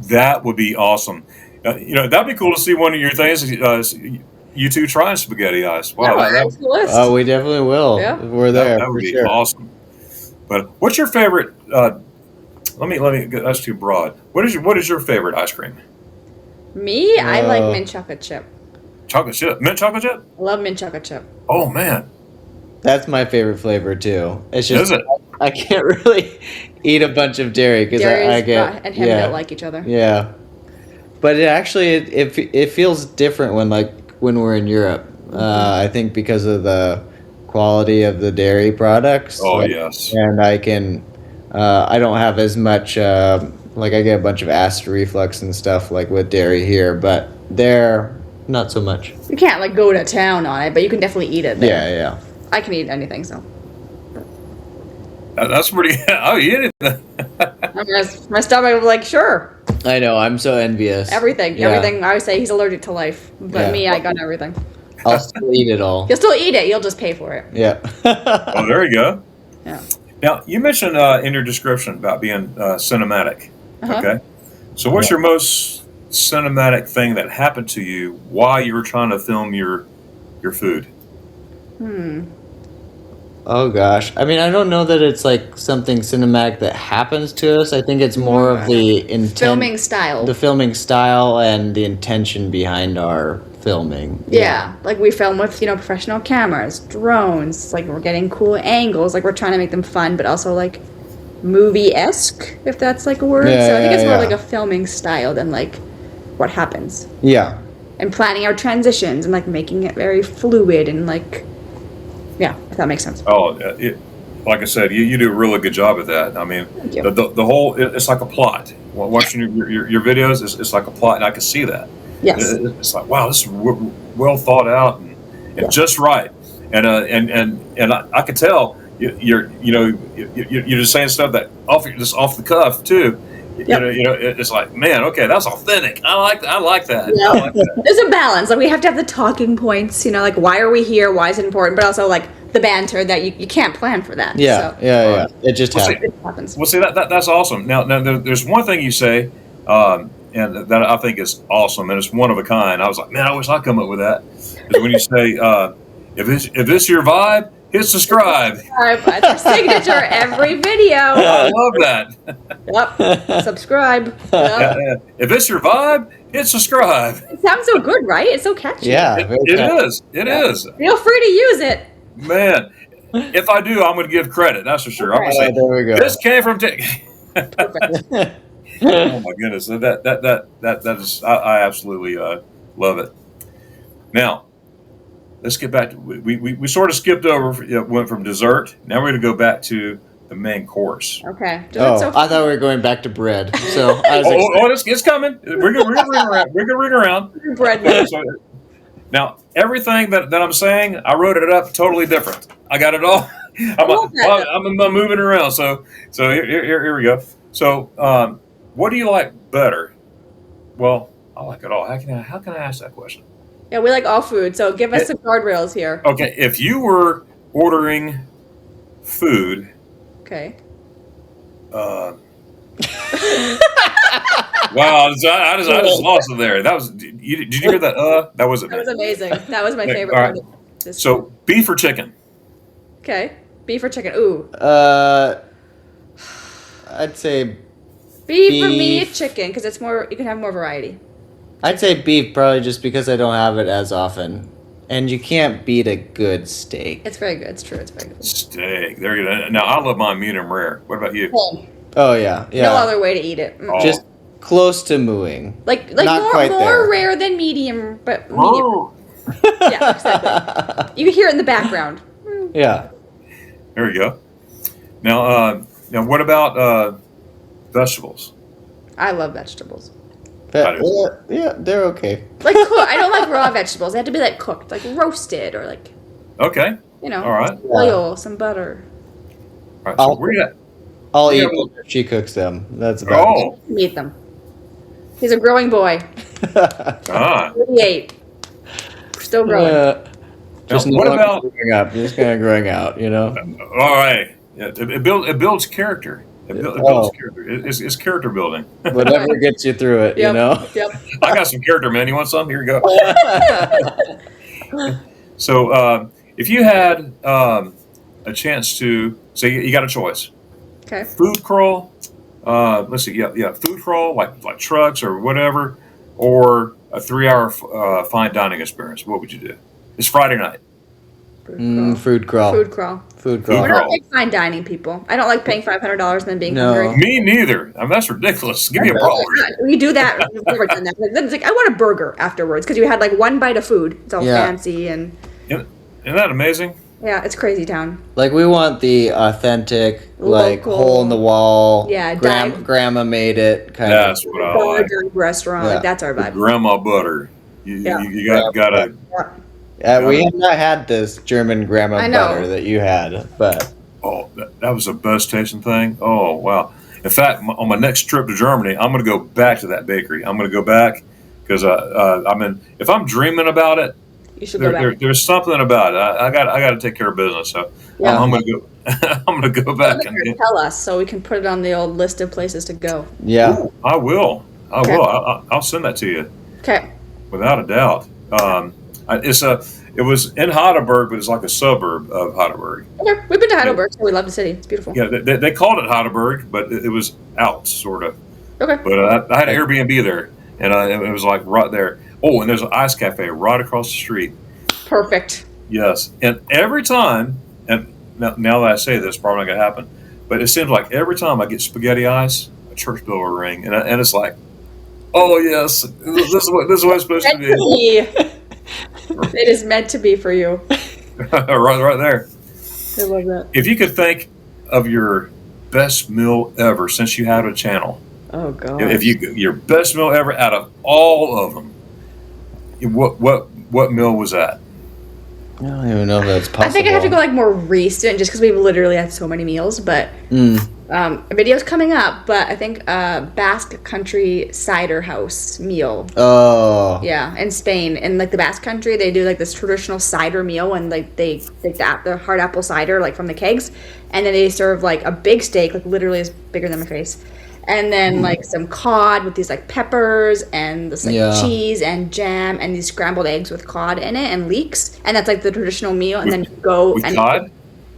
That would be awesome. That'd be cool to see one of your things. You two trying spaghetti ice. Wow, Oh, we definitely will. Yeah. We're there. That would be awesome. But what's your favorite? Let me. That's too broad. What is your favorite ice cream? Me, I like mint chocolate chip. Chocolate chip, mint chocolate chip. I love mint chocolate chip. Oh man, That's my favorite flavor too. It's just is it? I can't really eat a bunch of dairy because I get and him don't like each other. Yeah, but it feels different when we're in Europe. I think because of the quality of the dairy products. Oh yes. And I don't have as much I get a bunch of acid reflux and stuff like with dairy here, but there not so much. You can't like go to town on it, but you can definitely eat it there. Yeah. I can eat anything, so. That's pretty. Oh, you eat it. My stomach was like, sure. I know. I'm so envious. Everything. Yeah. Everything. I would say he's allergic to life. But Yeah. me, I got everything. I'll still eat it all. You'll still eat it. You'll just pay for it. Yeah. Oh, there you go. Yeah. Now, you mentioned in your description about being cinematic. Uh-huh. Okay. So, what's your most cinematic thing that happened to you while you were trying to film your food? Oh gosh. I mean, I don't know that it's like something cinematic that happens to us. I think it's more of the intent, Filming style. the filming style, and the intention behind our filming. Yeah, like we film with, professional cameras, drones, like we're getting cool angles, like we're trying to make them fun, but also like movie-esque, if that's like a word. Yeah, So I think it's more yeah. like a filming style than like what happens. Yeah. And planning our transitions and like making it very fluid and like, yeah, if that makes sense. Oh, like I said, you do a really good job at that. I mean, Thank you. the whole, it's like a plot. Watching your videos, it's like a plot, and I can see that. Yes. It's like, wow, this is well thought out and just right. And I could tell you're just saying stuff that off the cuff too. Yep. It's like, man, okay, that's authentic. I like that. Yeah. I like that. There's a balance. Like we have to have the talking points, like why are we here? Why is it important? But also like the banter that you can't plan for that. Yeah. So Yeah. It just Well, happens. it happens. Well, see, that's awesome. Now there's one thing you say, and that I think is awesome, and it's one of a kind. I was like, man, I wish I'd come up with that. Is when you say, if this your vibe, hit subscribe. That's our signature every video. I love that. Yep. Subscribe. Yep. If it's your vibe, hit subscribe. It sounds so good, right? It's so catchy. Yeah. It is. It is. Feel free to use it. Man, if I do, I'm going to give credit. That's for sure. I'm going to say, there we go. this came from. Perfect. Oh my goodness, that is, I absolutely love it. Now, let's get back to we sort of skipped over, went from dessert. Now we're going to go back to the main course. Okay. Oh, So I thought we were going back to bread. So I was It's coming. We're going to ring around. We're going to ring around. bread. So, now, everything that I'm saying, I wrote it up totally different. I got it all. I'm moving around. So here we go. So, what do you like better? Well, I like it all. How can I ask that question? Yeah, we like all food, so give us some guardrails here. Okay, if you were ordering food, Okay. wow, I just lost it there. That was. Did you hear that? That wasn't That me. was amazing. That was my favorite All right. part of this. So, beef or chicken? Okay. Beef or chicken? Ooh. I'd say Beef for me, Beef. chicken, because it's more. You can have more variety. I'd say beef probably just because I don't have it as often. And you can't beat a good steak. It's very good. It's true. It's very good. Steak. There you go. Now, I love mine medium rare. What about you? Well, Oh yeah. Yeah. no other way to eat it. Oh. Just close to mooing. Like Not more quite there. rare than medium, but medium. Oh. Yeah, exactly. You can hear it in the background. Yeah. There we go. Now, what about vegetables? I love vegetables. Yeah, they're okay. Like I don't like raw vegetables. They have to be like cooked, like roasted or like Okay. All right. oil, some butter. All right. So where you at? I'll Yeah, eat well- them if she cooks them. That's about Oh. Meet them. He's a growing boy. it. Ah. 38. Still growing. Just Now, what no longer about? growing up? Just kind of growing out, All right. Yeah, it builds character. It builds character. It's character building. Whatever gets you through it, Yep. Yep. I got some character, man. You want some? Here you go. So, if you had a chance to say you got a choice, Okay. food crawl. Let's see. Yeah. Food crawl, like trucks or whatever, or a 3-hour fine dining experience. What would you do? It's Friday night. Food crawl. Food crawl. Food Food We're crawl. not big fine dining people. I don't like paying $500 and then being No. hungry. Me neither. I mean, that's ridiculous. Give me a problem. We do that. We've never done that. It's like I want a burger afterwards because you had like one bite of food. It's all Yeah. fancy and Isn't that amazing? yeah, it's crazy town. Like we want the authentic, like Local. hole in the wall. Yeah, grandma made it kind That's what I Bar, like. dive restaurant. Yeah. Like that's our vibe. Grandma butter. You gotta. We have not had this German grandma I know. butter that you had, but Oh, that was the best tasting thing. Oh wow! In fact, on my next trip to Germany, I'm going to go back to that bakery. I'm going to go back because I mean, if I'm dreaming about it, You should go back. there's something about it. I got to take care of business. So Yeah. I'm going to go. I'm going to go back and Tell us so we can put it on the old list of places to go. yeah. Ooh, I will. I Okay. will. I'll send that to you Okay. without a doubt. It was in Heidelberg, but it's like a suburb of Heidelberg. Okay. We've been to Heidelberg, so we love the city. It's beautiful. Yeah, they called it Heidelberg, but it was Alps, sort of. Okay. But I had an Airbnb there, and it was like right there. Oh, and there's an ice cafe right across the street. Perfect. Yes, and every time, and now that I say this, probably not gonna happen, but it seems like every time I get spaghetti ice, a church bell will ring, and it's like, oh yes, this is what it's supposed to be. It is meant to be for you. right there. I love that. If you could think of your best meal ever since you had a channel, Oh god. if your best meal ever out of all of them, what meal was that? I don't even know if that's possible. I think I have to go like more recent, just because we've literally had so many meals. But a video's coming up. But I think Basque Country cider house meal. Oh. Yeah, in Spain, in like the Basque Country, they do like this traditional cider meal, and like they take the hard apple cider like from the kegs, and then they serve like a big steak, like literally is bigger than my face, and then like some cod with these like peppers and this like cheese and jam and these scrambled eggs with cod in it and leeks, and that's like the traditional meal. And then you go With and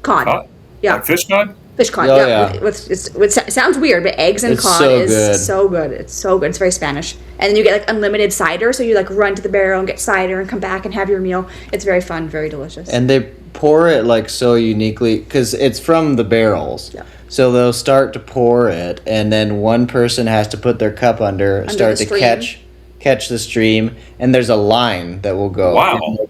cod? Yeah, Like fish cod? fish cod. Oh, yeah, yeah. It sounds weird, but eggs and It's cod so is good. so good. It's so good. It's very Spanish. And then you get like unlimited cider, so you like run to the barrel and get cider and come back and have your meal. It's very fun, very delicious. And they pour it like so uniquely because it's from the barrels. Yeah. So they'll start to pour it, and then one person has to put their cup under start the to stream. catch the stream, and there's a line that will go. Wow. And, like,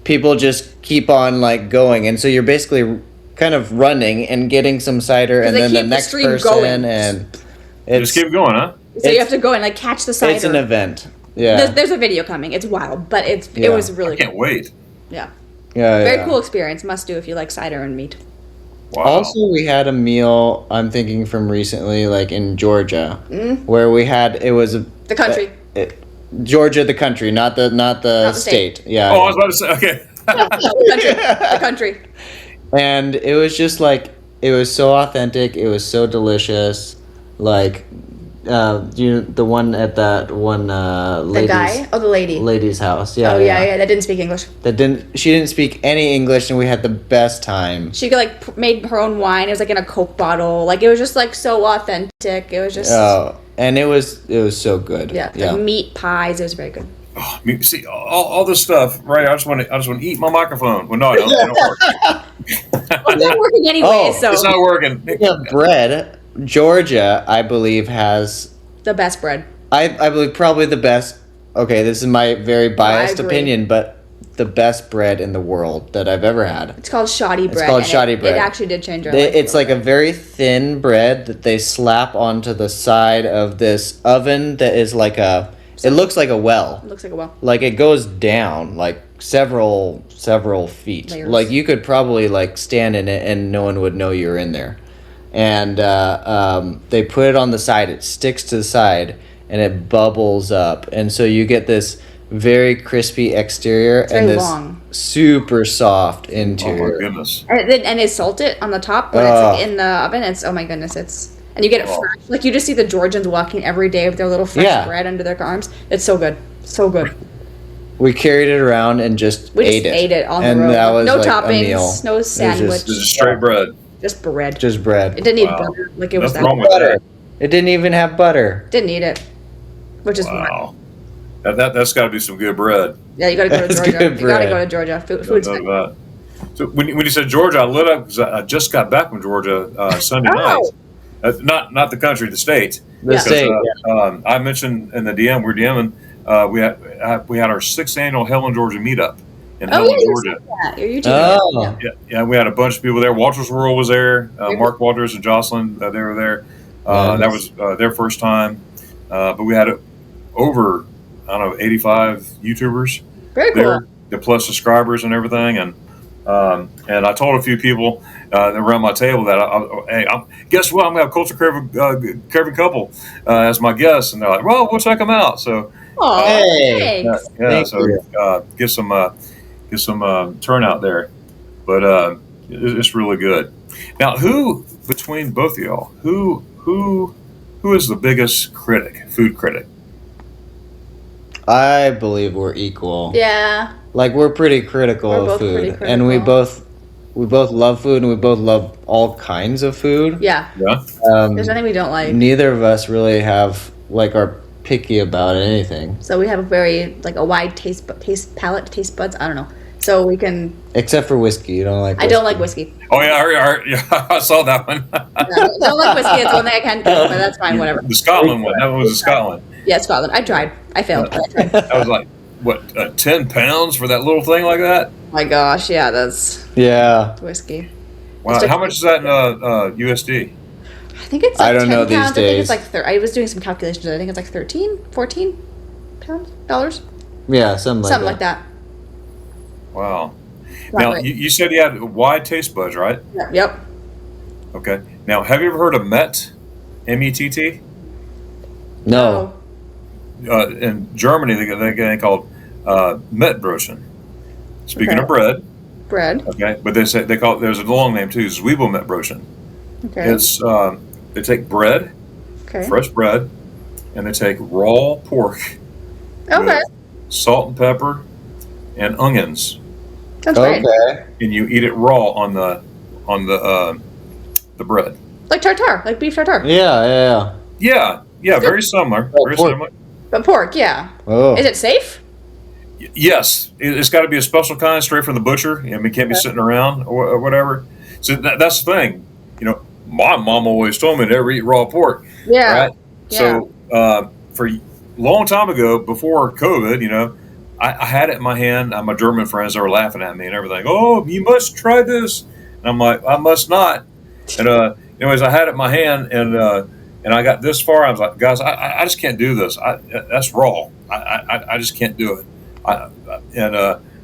people just keep on like going, and so you're basically kind of running and getting some cider, and they then the keep the next stream person, going. and Just keep going, huh? So you have to go and like catch the cider. it's an event. Yeah. There's a video coming. It's wild, but it Yeah. was really I can't wait. yeah. Yeah, Very yeah. cool experience. Must do if you like cider and meat. Wow. Also, we had a meal, I'm thinking from recently, like in Georgia, where it was The country. Georgia, the country, not the state. state. Yeah. Oh, I was about to say, okay. The country. And it was just like, it was so authentic. It was so delicious. Like, the one at that one The lady's, guy? Oh, the lady. lady's house. Yeah. Oh yeah. That didn't speak English. She didn't speak any English, and we had the best time. She like made her own wine. It was like in a Coke bottle. Like it was just like so authentic. It was just And it was so good. yeah. Like meat pies. It was very good. Oh, see all this stuff, right? I just want to eat my microphone. Well, no, it don't work. Well, it's not working anyway. Oh, so It's not working. Yeah, bread. Georgia, I believe, has the best bread. I believe probably the best. Okay, this is my very biased agree. opinion, but the best bread in the world that I've ever had. It's called shoddy bread. called and shoddy bread. It actually did change our life. It's like a very thin bread that they slap onto the side of this oven that is like it looks like a well. It looks like a well. Like it goes down like several feet. Layers. Like you could probably like stand in it and no one would know you were in there. And they put it on the side. It sticks to the side and it bubbles up, and so you get this very crispy exterior and very this long. super soft Oh my interior. goodness. And they salt it on the top when it's like in the oven. It's oh my goodness, and you get it fresh. Like you just see the Georgians walking every day with their little fresh bread under their arms. It's so good, so good. We carried it around and just We ate just it. ate it on and the road. that was No like toppings, a meal. no It was sandwich. This is straight bread. Just bread. Just bread. It didn't need Wow. butter. Like it was Nothing that. wrong with butter. that. It didn't even have butter. Didn't eat it, which is wild. Wow. That's got to be some good bread. Yeah, you got to go to That's Georgia. good You got to bread. go to Georgia. No Food's doubt good. about it. So when you said Georgia, I lit up because I just got back from Georgia Sunday night. Not the country, the state. The Yeah. state. I mentioned in the DM, we're DMing. We had our 6th annual Helen, Georgia meetup in Oh Helen, yeah, you Georgia. said that. Your YouTube. Oh. Yeah, we had a bunch of people there. Walters World was there. Mark Walters and Jocelyn, they were there. That was their first time. But we had over I don't know, 85 YouTubers Very cool. there, the plus subscribers and everything. And I told a few people around my table that, guess what? I'm going to have Culture Craving couple as my guest. And they're like, well, we'll check them out. So, Oh, Hey. thanks. Thank so you. get some turnout there. But it's really good. Now, who between both of y'all, who is the biggest food critic? I believe we're equal. Yeah. Like we're pretty critical We're of both food, pretty and we critical. both love food, and we both love all kinds of food. Yeah. Yeah. There's nothing we don't like. Neither of us really are picky about anything, So we have a very like a wide taste palette, taste buds. I don't know. So we can. except for whiskey. You don't like. I don't like whiskey. Oh yeah, I saw that one. I don't like whiskey. It's the one thing I can't do, but that's fine. Whatever. The Scotland one. That one was in Scotland. Yeah, Scotland. I tried. I failed. But I tried. That was like what 10 pounds for that little thing like that. My gosh, yeah, that's Yeah. whiskey. Wow, how much is that in USD? I think it's like I don't 10 know these pounds. I think it's days. like I was doing some calculations. I think it's like 13, 14 pounds, dollars, Yeah, something like that. Wow. Not Now great. you said you had wide taste buds, right? Yep. Okay. Now, have you ever heard of METT? METT? No. In Germany, they got a thing called Mettbrötchen. Speaking Okay. of bread, Bread. okay, but they call it. There's a long name too. Zwiebel Mettbrötchen. Okay. It's they take bread, Okay. fresh bread, and they take raw pork, Okay. with salt and pepper, and onions, That's great. Okay. and you eat it raw on the bread. Like tartare, like beef tartare. Yeah. Yeah, very similar. Very pork. similar. But pork, yeah. Oh. Is it safe? Yes, it's got to be a special kind, straight from the butcher. I mean, it can't be sitting around or whatever. So that's the thing. You know, my mom always told me to never eat raw pork. Yeah. Right. Yeah. So for a long time ago, before COVID, you know, I had it in my hand. My German friends, they were laughing at me and everything. Oh, you must try this. And I'm like, I must not. And anyways, I had it in my hand, and I got this far. I was like, guys, I just can't do this. That's raw. I just can't do it.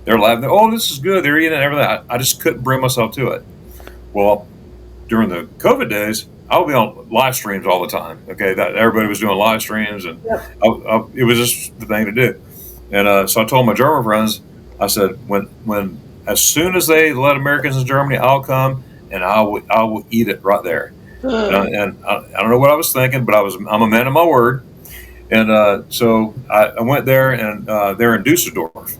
They're laughing. Oh, this is good. They're eating it and everything. I just couldn't bring myself to it. Well, during the COVID days, I would be on live streams all the time. Okay, everybody was doing live streams, and it was just the thing to do. And so I told my German friends, I said, when as soon as they let Americans in Germany, I'll come and I will eat it right there. And I don't know what I was thinking, but I'm a man of my word. And so I went there, and they're in Dusseldorf.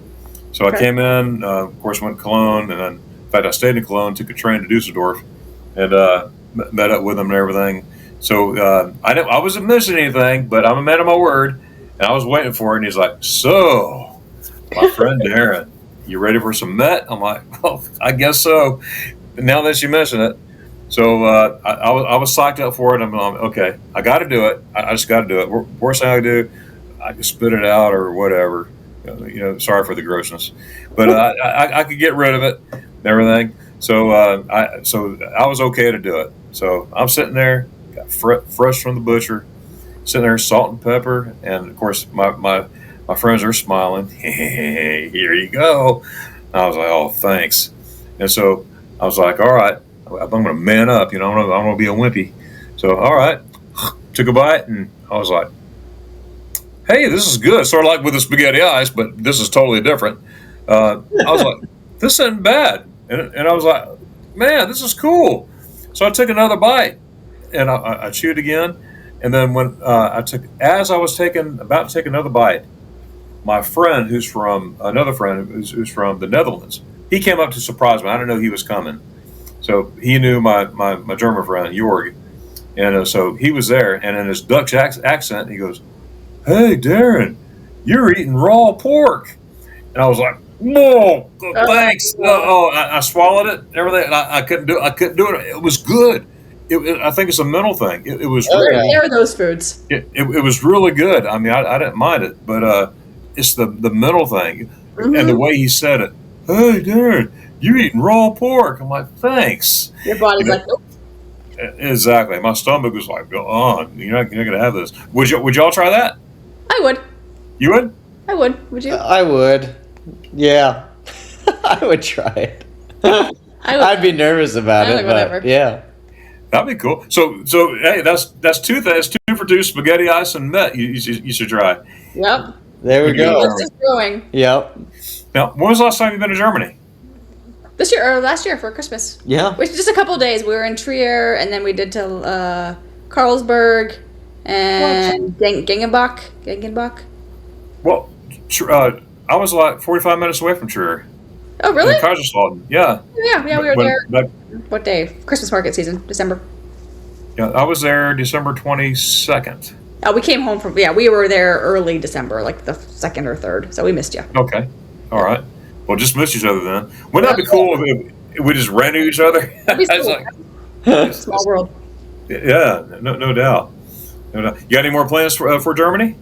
So I came in, of course, went to Cologne, and then, in fact, I stayed in Cologne, took a train to Dusseldorf, and met up with them and everything. So I wasn't missing anything, but I'm a man of my word, and I was waiting for it. And he's like, "So, my friend Darren, you ready for some Met?" I'm like, "Well, I guess so." Now that you mention it. So I was psyched up for it. I'm like, okay, I got to do it. I just got to do it. Worst thing I do, I can spit it out or whatever. You know, sorry for the grossness, but I could get rid of it and everything. So I was okay to do it. So I'm sitting there, got fresh from the butcher, sitting there, salt and pepper, and of course my friends are smiling. Hey, here you go. I was like, oh, thanks. And so I was like, all right. I'm going to man up, you know. I'm going to be a wimpy. So, all right, took a bite, and I was like, "Hey, this is good." Sort of like with the spaghetti ice, but this is totally different. I was like, "This isn't bad," and I was like, "Man, this is cool." So I took another bite, and I chewed again, and then when as I was about to take another bite, my friend, who's from the Netherlands, he came up to surprise me. I didn't know he was coming. So he knew my German friend, Jorg. And so he was there. And in his Dutch accent, he goes, "Hey, Darren, you're eating raw pork." And I was like, "Whoa, thanks." I swallowed it and everything. And I couldn't do it. It was good. I think it's a mental thing. It was really, There are those foods. it was really good. I mean, I didn't mind it. But it's the mental thing. Mm-hmm. And the way he said it, "Hey, Darren, you're eating raw pork." I'm like, "Thanks." Your body's like, oh. Exactly. My stomach was like, "Go on, you're not going to have this." Would y'all try that? I would. You would? I would. Would you? I would. Yeah. I would try it. I would. I'd be nervous about I it, like but whatever. yeah. That'd be cool. So hey, that's two things. 2 for 2 spaghetti ice and met. You should try. Yep. There we Would you go. go? It's just growing. Yep. Now, when was the last time you've been to Germany? This year or last year for Christmas. Yeah. Which just a couple of days. We were in Trier, and then we did to Carlsberg and Gengenbach. Well, I was like 45 minutes away from Trier. Oh, really? In Kaiserslautern. Yeah. Yeah, we were But- there. but- What day? Christmas market season, December. yeah, I was there December 22nd. Oh, we came home from, we were there early December, like the 2nd or 3rd, so we missed you. Okay. All right. Well, just missed each other then. Wouldn't that be cool if we just ran into each other? That'd be It's cool. like, Small world. yeah, no doubt. No doubt. You got any more plans for Germany?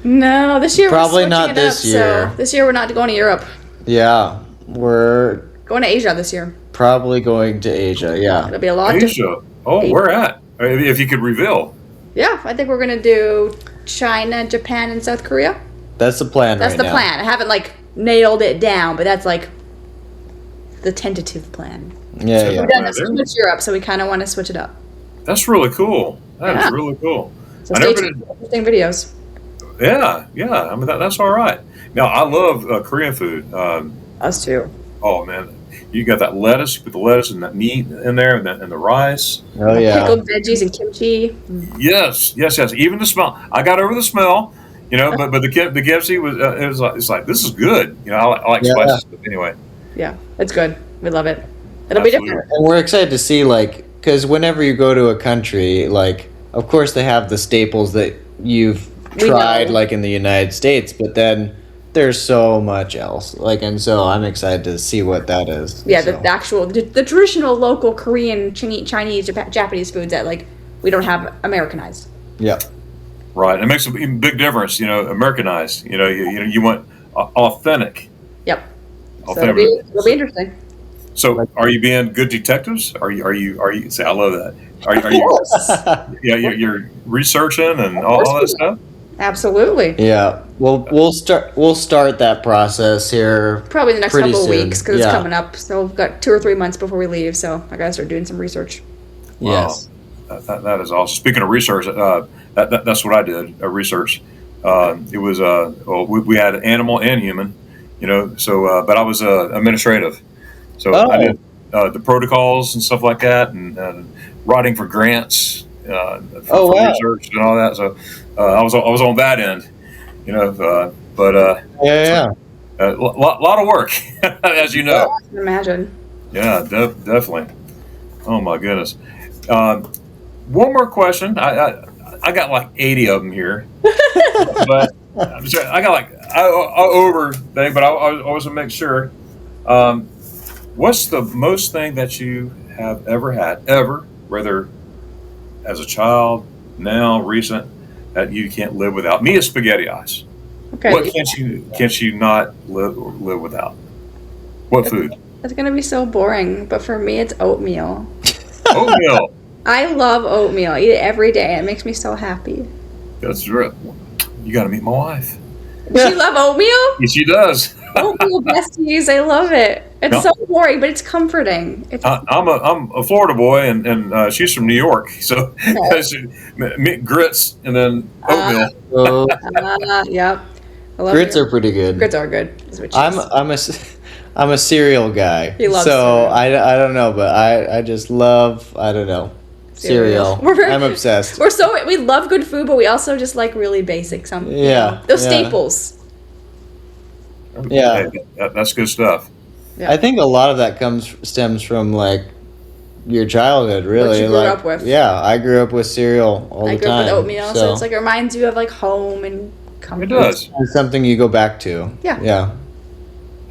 No, this year Probably we're not switching it this up, year. So this year we're not going to Europe. Yeah. We're Going to Asia this year. probably going to Asia. Yeah. It'll be a lot. Asia. Oh, where at? If you could reveal. Yeah, I think we're gonna do China, Japan, and South Korea. That's the plan That's right the now. plan. I haven't like nailed it down, but that's like the tentative plan. Yeah, yeah. We've done this much Europe, so we kind of want to switch it up. That's really cool. That is Yeah. really cool. So I stay never tuned for interesting videos. Yeah. I mean, that's all right. Now, I love Korean food. Us too. Oh, man. You got that lettuce, you put the lettuce and that meat in there and the rice. Oh, yeah. Pickled veggies and kimchi. Yes. Even the smell. I got over the smell, but the kimchi was, it's like, this is good. I like Yeah. spicy stuff anyway. Yeah, it's good. We love it. It'll be Absolutely. different. And we're excited to see, like, because whenever you go to a country, like, of course they have the staples that you've We tried, know. like in the United States, but then there's so much else. Like, and so I'm excited to see what that is. Yeah, so. the actual, the traditional local Korean, Chinese, Japanese foods that like we don't have Americanized. Yeah. Right. It makes a big difference, Americanized. You want authentic. Yep. So Authentic. it'll be interesting. So, are you being good detectives? Are you? Say, I love that. Are you? Yeah, you're researching and all that stuff. Absolutely. Yeah. Well, we'll start that process here. Probably the next Pretty couple of soon. weeks because Yeah. it's coming up. So we've got 2 or 3 months before we leave. So I gotta start doing some research. Yes. That is awesome. Speaking of research, that's what I did. Research. It was we had animal and human, So, but I was administrative, so I Oh. did the protocols and stuff like that, and writing for grants, for wow. research and all that. So I was on that end, but Yeah. a lot of work, as you know. I can imagine. Yeah, definitely. Oh my goodness. One more question. I got like 80 of them here, but I'm sorry, I got like I over thing, but I always want to make sure. What's the most thing that you have ever had, whether as a child, now, recent, that you can't live without? Me, is spaghetti ice. Okay. What can't you not live without? What food? It's gonna be so boring, but for me, it's oatmeal. Oatmeal. I love oatmeal. I eat it every day. It makes me so happy. That's real. You got to meet my wife. Does she love oatmeal? She does. Oatmeal besties. I love it. It's No. so boring, but it's comforting. It's I'm a Florida boy, and she's from New York, so grits and then oatmeal. So yep. I love grits it. are pretty good. Grits are good. Is what she I'm a cereal guy. He loves so cereal. I don't know, but I just love, I don't know, cereal. We're very- I'm obsessed. we love good food, but we also just like really basic. Yeah, those yeah. staples. Yeah. Hey, that's good stuff. Yeah. I think a lot of that stems from like your childhood, really. you grew like, up with. Yeah, I grew up with cereal all I the grew up time. with oatmeal, so it's like it reminds you of like home and comfort. It does. it's something you go back to. Yeah. Yeah.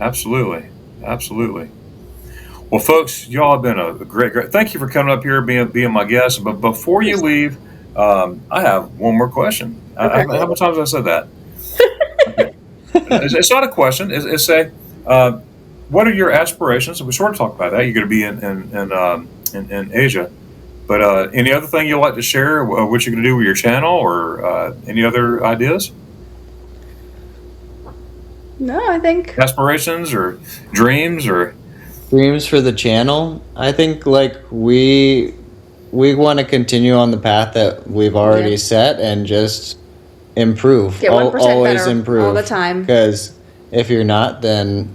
Absolutely. Well, folks, y'all have been a great. Thank you for coming up here, being my guest. But before you leave, I have one more question. Okay. How many times have I said that? Okay. It's not a question. It's a. What are your aspirations? We sort of talked about that. You're going to be in Asia, but any other thing you'd like to share? What you're going to do with your channel, or any other ideas? No, I think aspirations or dreams or? Dreams for the channel. I think like we want to continue on the path that we've already set and just improve. Get 1% Always better improve all the time. Because if you're not, then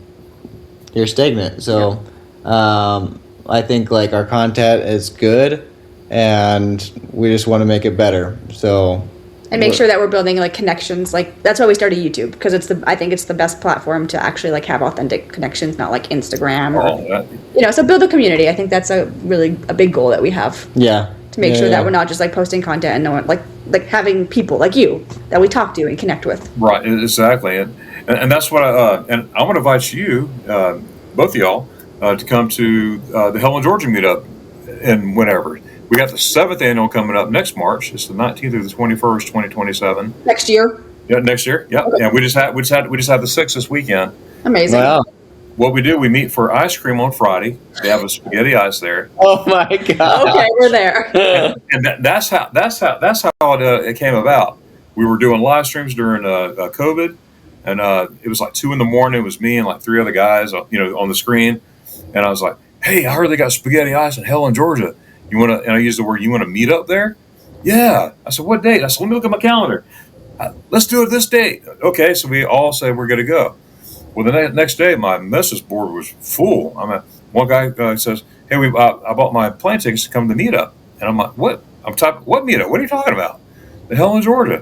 you're stagnant. So I think like our content is good, and we just want to make it better. So. And make sure that we're building like connections. Like that's why we started YouTube, because I think it's the best platform to actually like have authentic connections, not like Instagram or so build a community. I think that's a big goal that we have. Yeah. To make sure that we're not just like posting content and no one like having people like you that we talk to and connect with. Right, exactly, and that's what and I want to invite you, both of y'all, to come to the Helen, Georgia meetup, and whenever. We got the 7th annual coming up next March. It's the 19th through the 21st, 2027. Next year. Yeah, next year. Yeah, okay. And we just had the 6th this weekend. Amazing. Wow. What we do, we meet for ice cream on Friday. They have a spaghetti ice there. Oh my god. Okay, we're there. And that's how it came about. We were doing live streams during COVID, and it was like 2 a.m. It was me and like 3 other guys, on the screen, and I was like, "Hey, I heard they got spaghetti ice in Helen, Georgia. You want to?" And I used the word, "You want to meet up there?" Yeah. I said, "What date?" I said, "Let me look at my calendar. Let's do it this date." Okay, so we all say we're going to go. Well, the next day, my message board was full. I mean, one guy says, "Hey, I bought my plane tickets to come to the meetup," and I'm like, "What?" I'm typing, "What meetup? What are you talking about?" "The Helen, Georgia."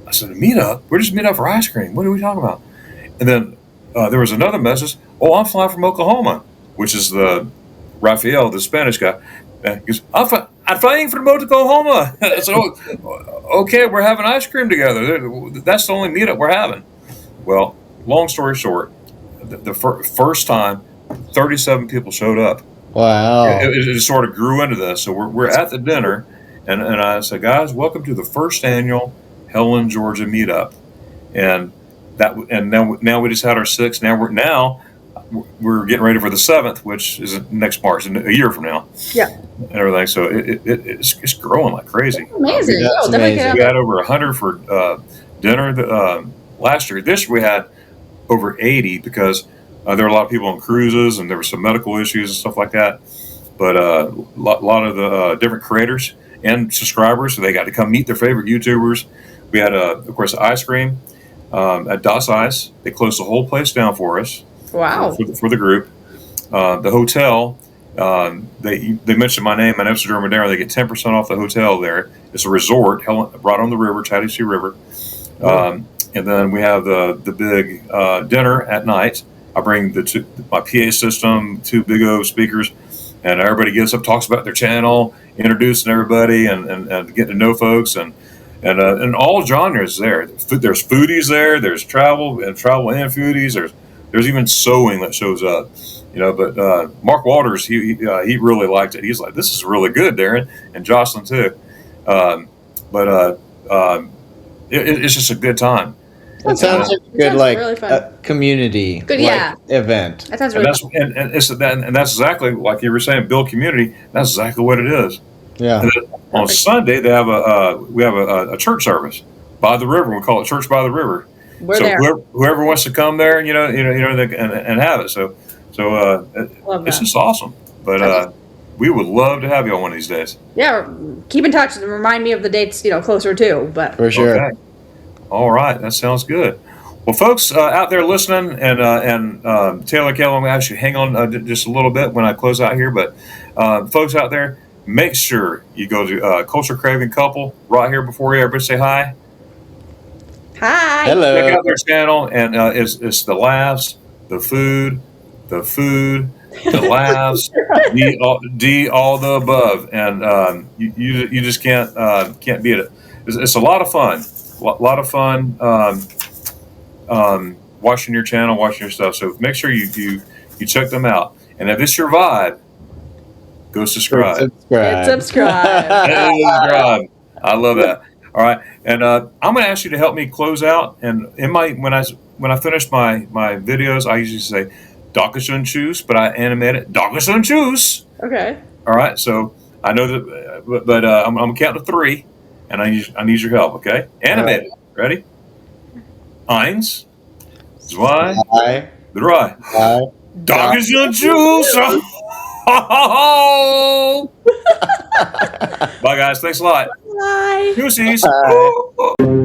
I said, "The meetup? We're just meet up for ice cream. What are we talking about?" And then there was another message. "Oh, I'm flying from Oklahoma," which is the Rafael, the Spanish guy. He goes, I'm flying from Oklahoma. I said, okay, we're having ice cream together. That's the only meetup we're having. Well, long story short, the first time, 37 people showed up. Wow. It sort of grew into this. So we're at the dinner, and I said, guys, welcome to the first annual Helen, Georgia meetup. And now we just had our 6th. Now we're getting ready for the 7th, which is next March, a year from now. Yeah. And everything. So it's growing like crazy. Amazing. That's amazing. We had over 100 for dinner last year. This year we had over 80 because there were a lot of people on cruises and there were some medical issues and stuff like that. But a lot of the different creators and subscribers, so they got to come meet their favorite YouTubers. We had, of course, ice cream at Das Ice. They closed the whole place down for us. Wow. For the group. The hotel, they mentioned my name, Jeremy Darion. They get 10% off the hotel there. It's a resort, right on the river, Tschüss River. And then we have the big dinner at night. I bring my PA system, 2 big old speakers, and everybody gets up, talks about their channel, introducing everybody, and getting to know folks, and all genres there. There's foodies there. There's travel and foodies. There's even sewing that shows up, But Mark Waters, he really liked it. He's like, "This is really good, Darren," and Jocelyn too. It's just a good time. It sounds like really fun. Community event. That sounds really fun. And that's exactly like you were saying, build community. That's exactly what it is. Yeah. On Sunday they have we have a church service by the river. We call it Church by the River. We're there. Whoever wants to come there, and have it. So it's just awesome. But we would love to have you on one of these days. Yeah, keep in touch and remind me of the dates, closer to. But for sure. Okay. All right, that sounds good. Well, folks out there listening, and Taylor Kelly, I'm going to ask you hang on just a little bit when I close out here. But folks out there, make sure you go to Cullture Craving Couple right here before you. Everybody say hi. Hi. Hello. Check out their channel, and it's the laughs, the food, the laughs, D all the above, and you just can't beat it. It's a lot of fun. A lot of fun watching your channel, watching your stuff. So make sure you check them out. And if it's your vibe, go subscribe. Hit subscribe. I love that. All right, and I'm going to ask you to help me close out. And when I finish my videos, I usually say Tschüss, but I animate it Tschüss. Okay. All right, so I know that, but I'm going to count to 3. And I need your help, okay? Animate it. Ready? 1, Zwei, Bye. drei. Bye. Dankeschön, Tschüss. Bye, guys. Thanks a lot. Bye. Tschüssies. Bye.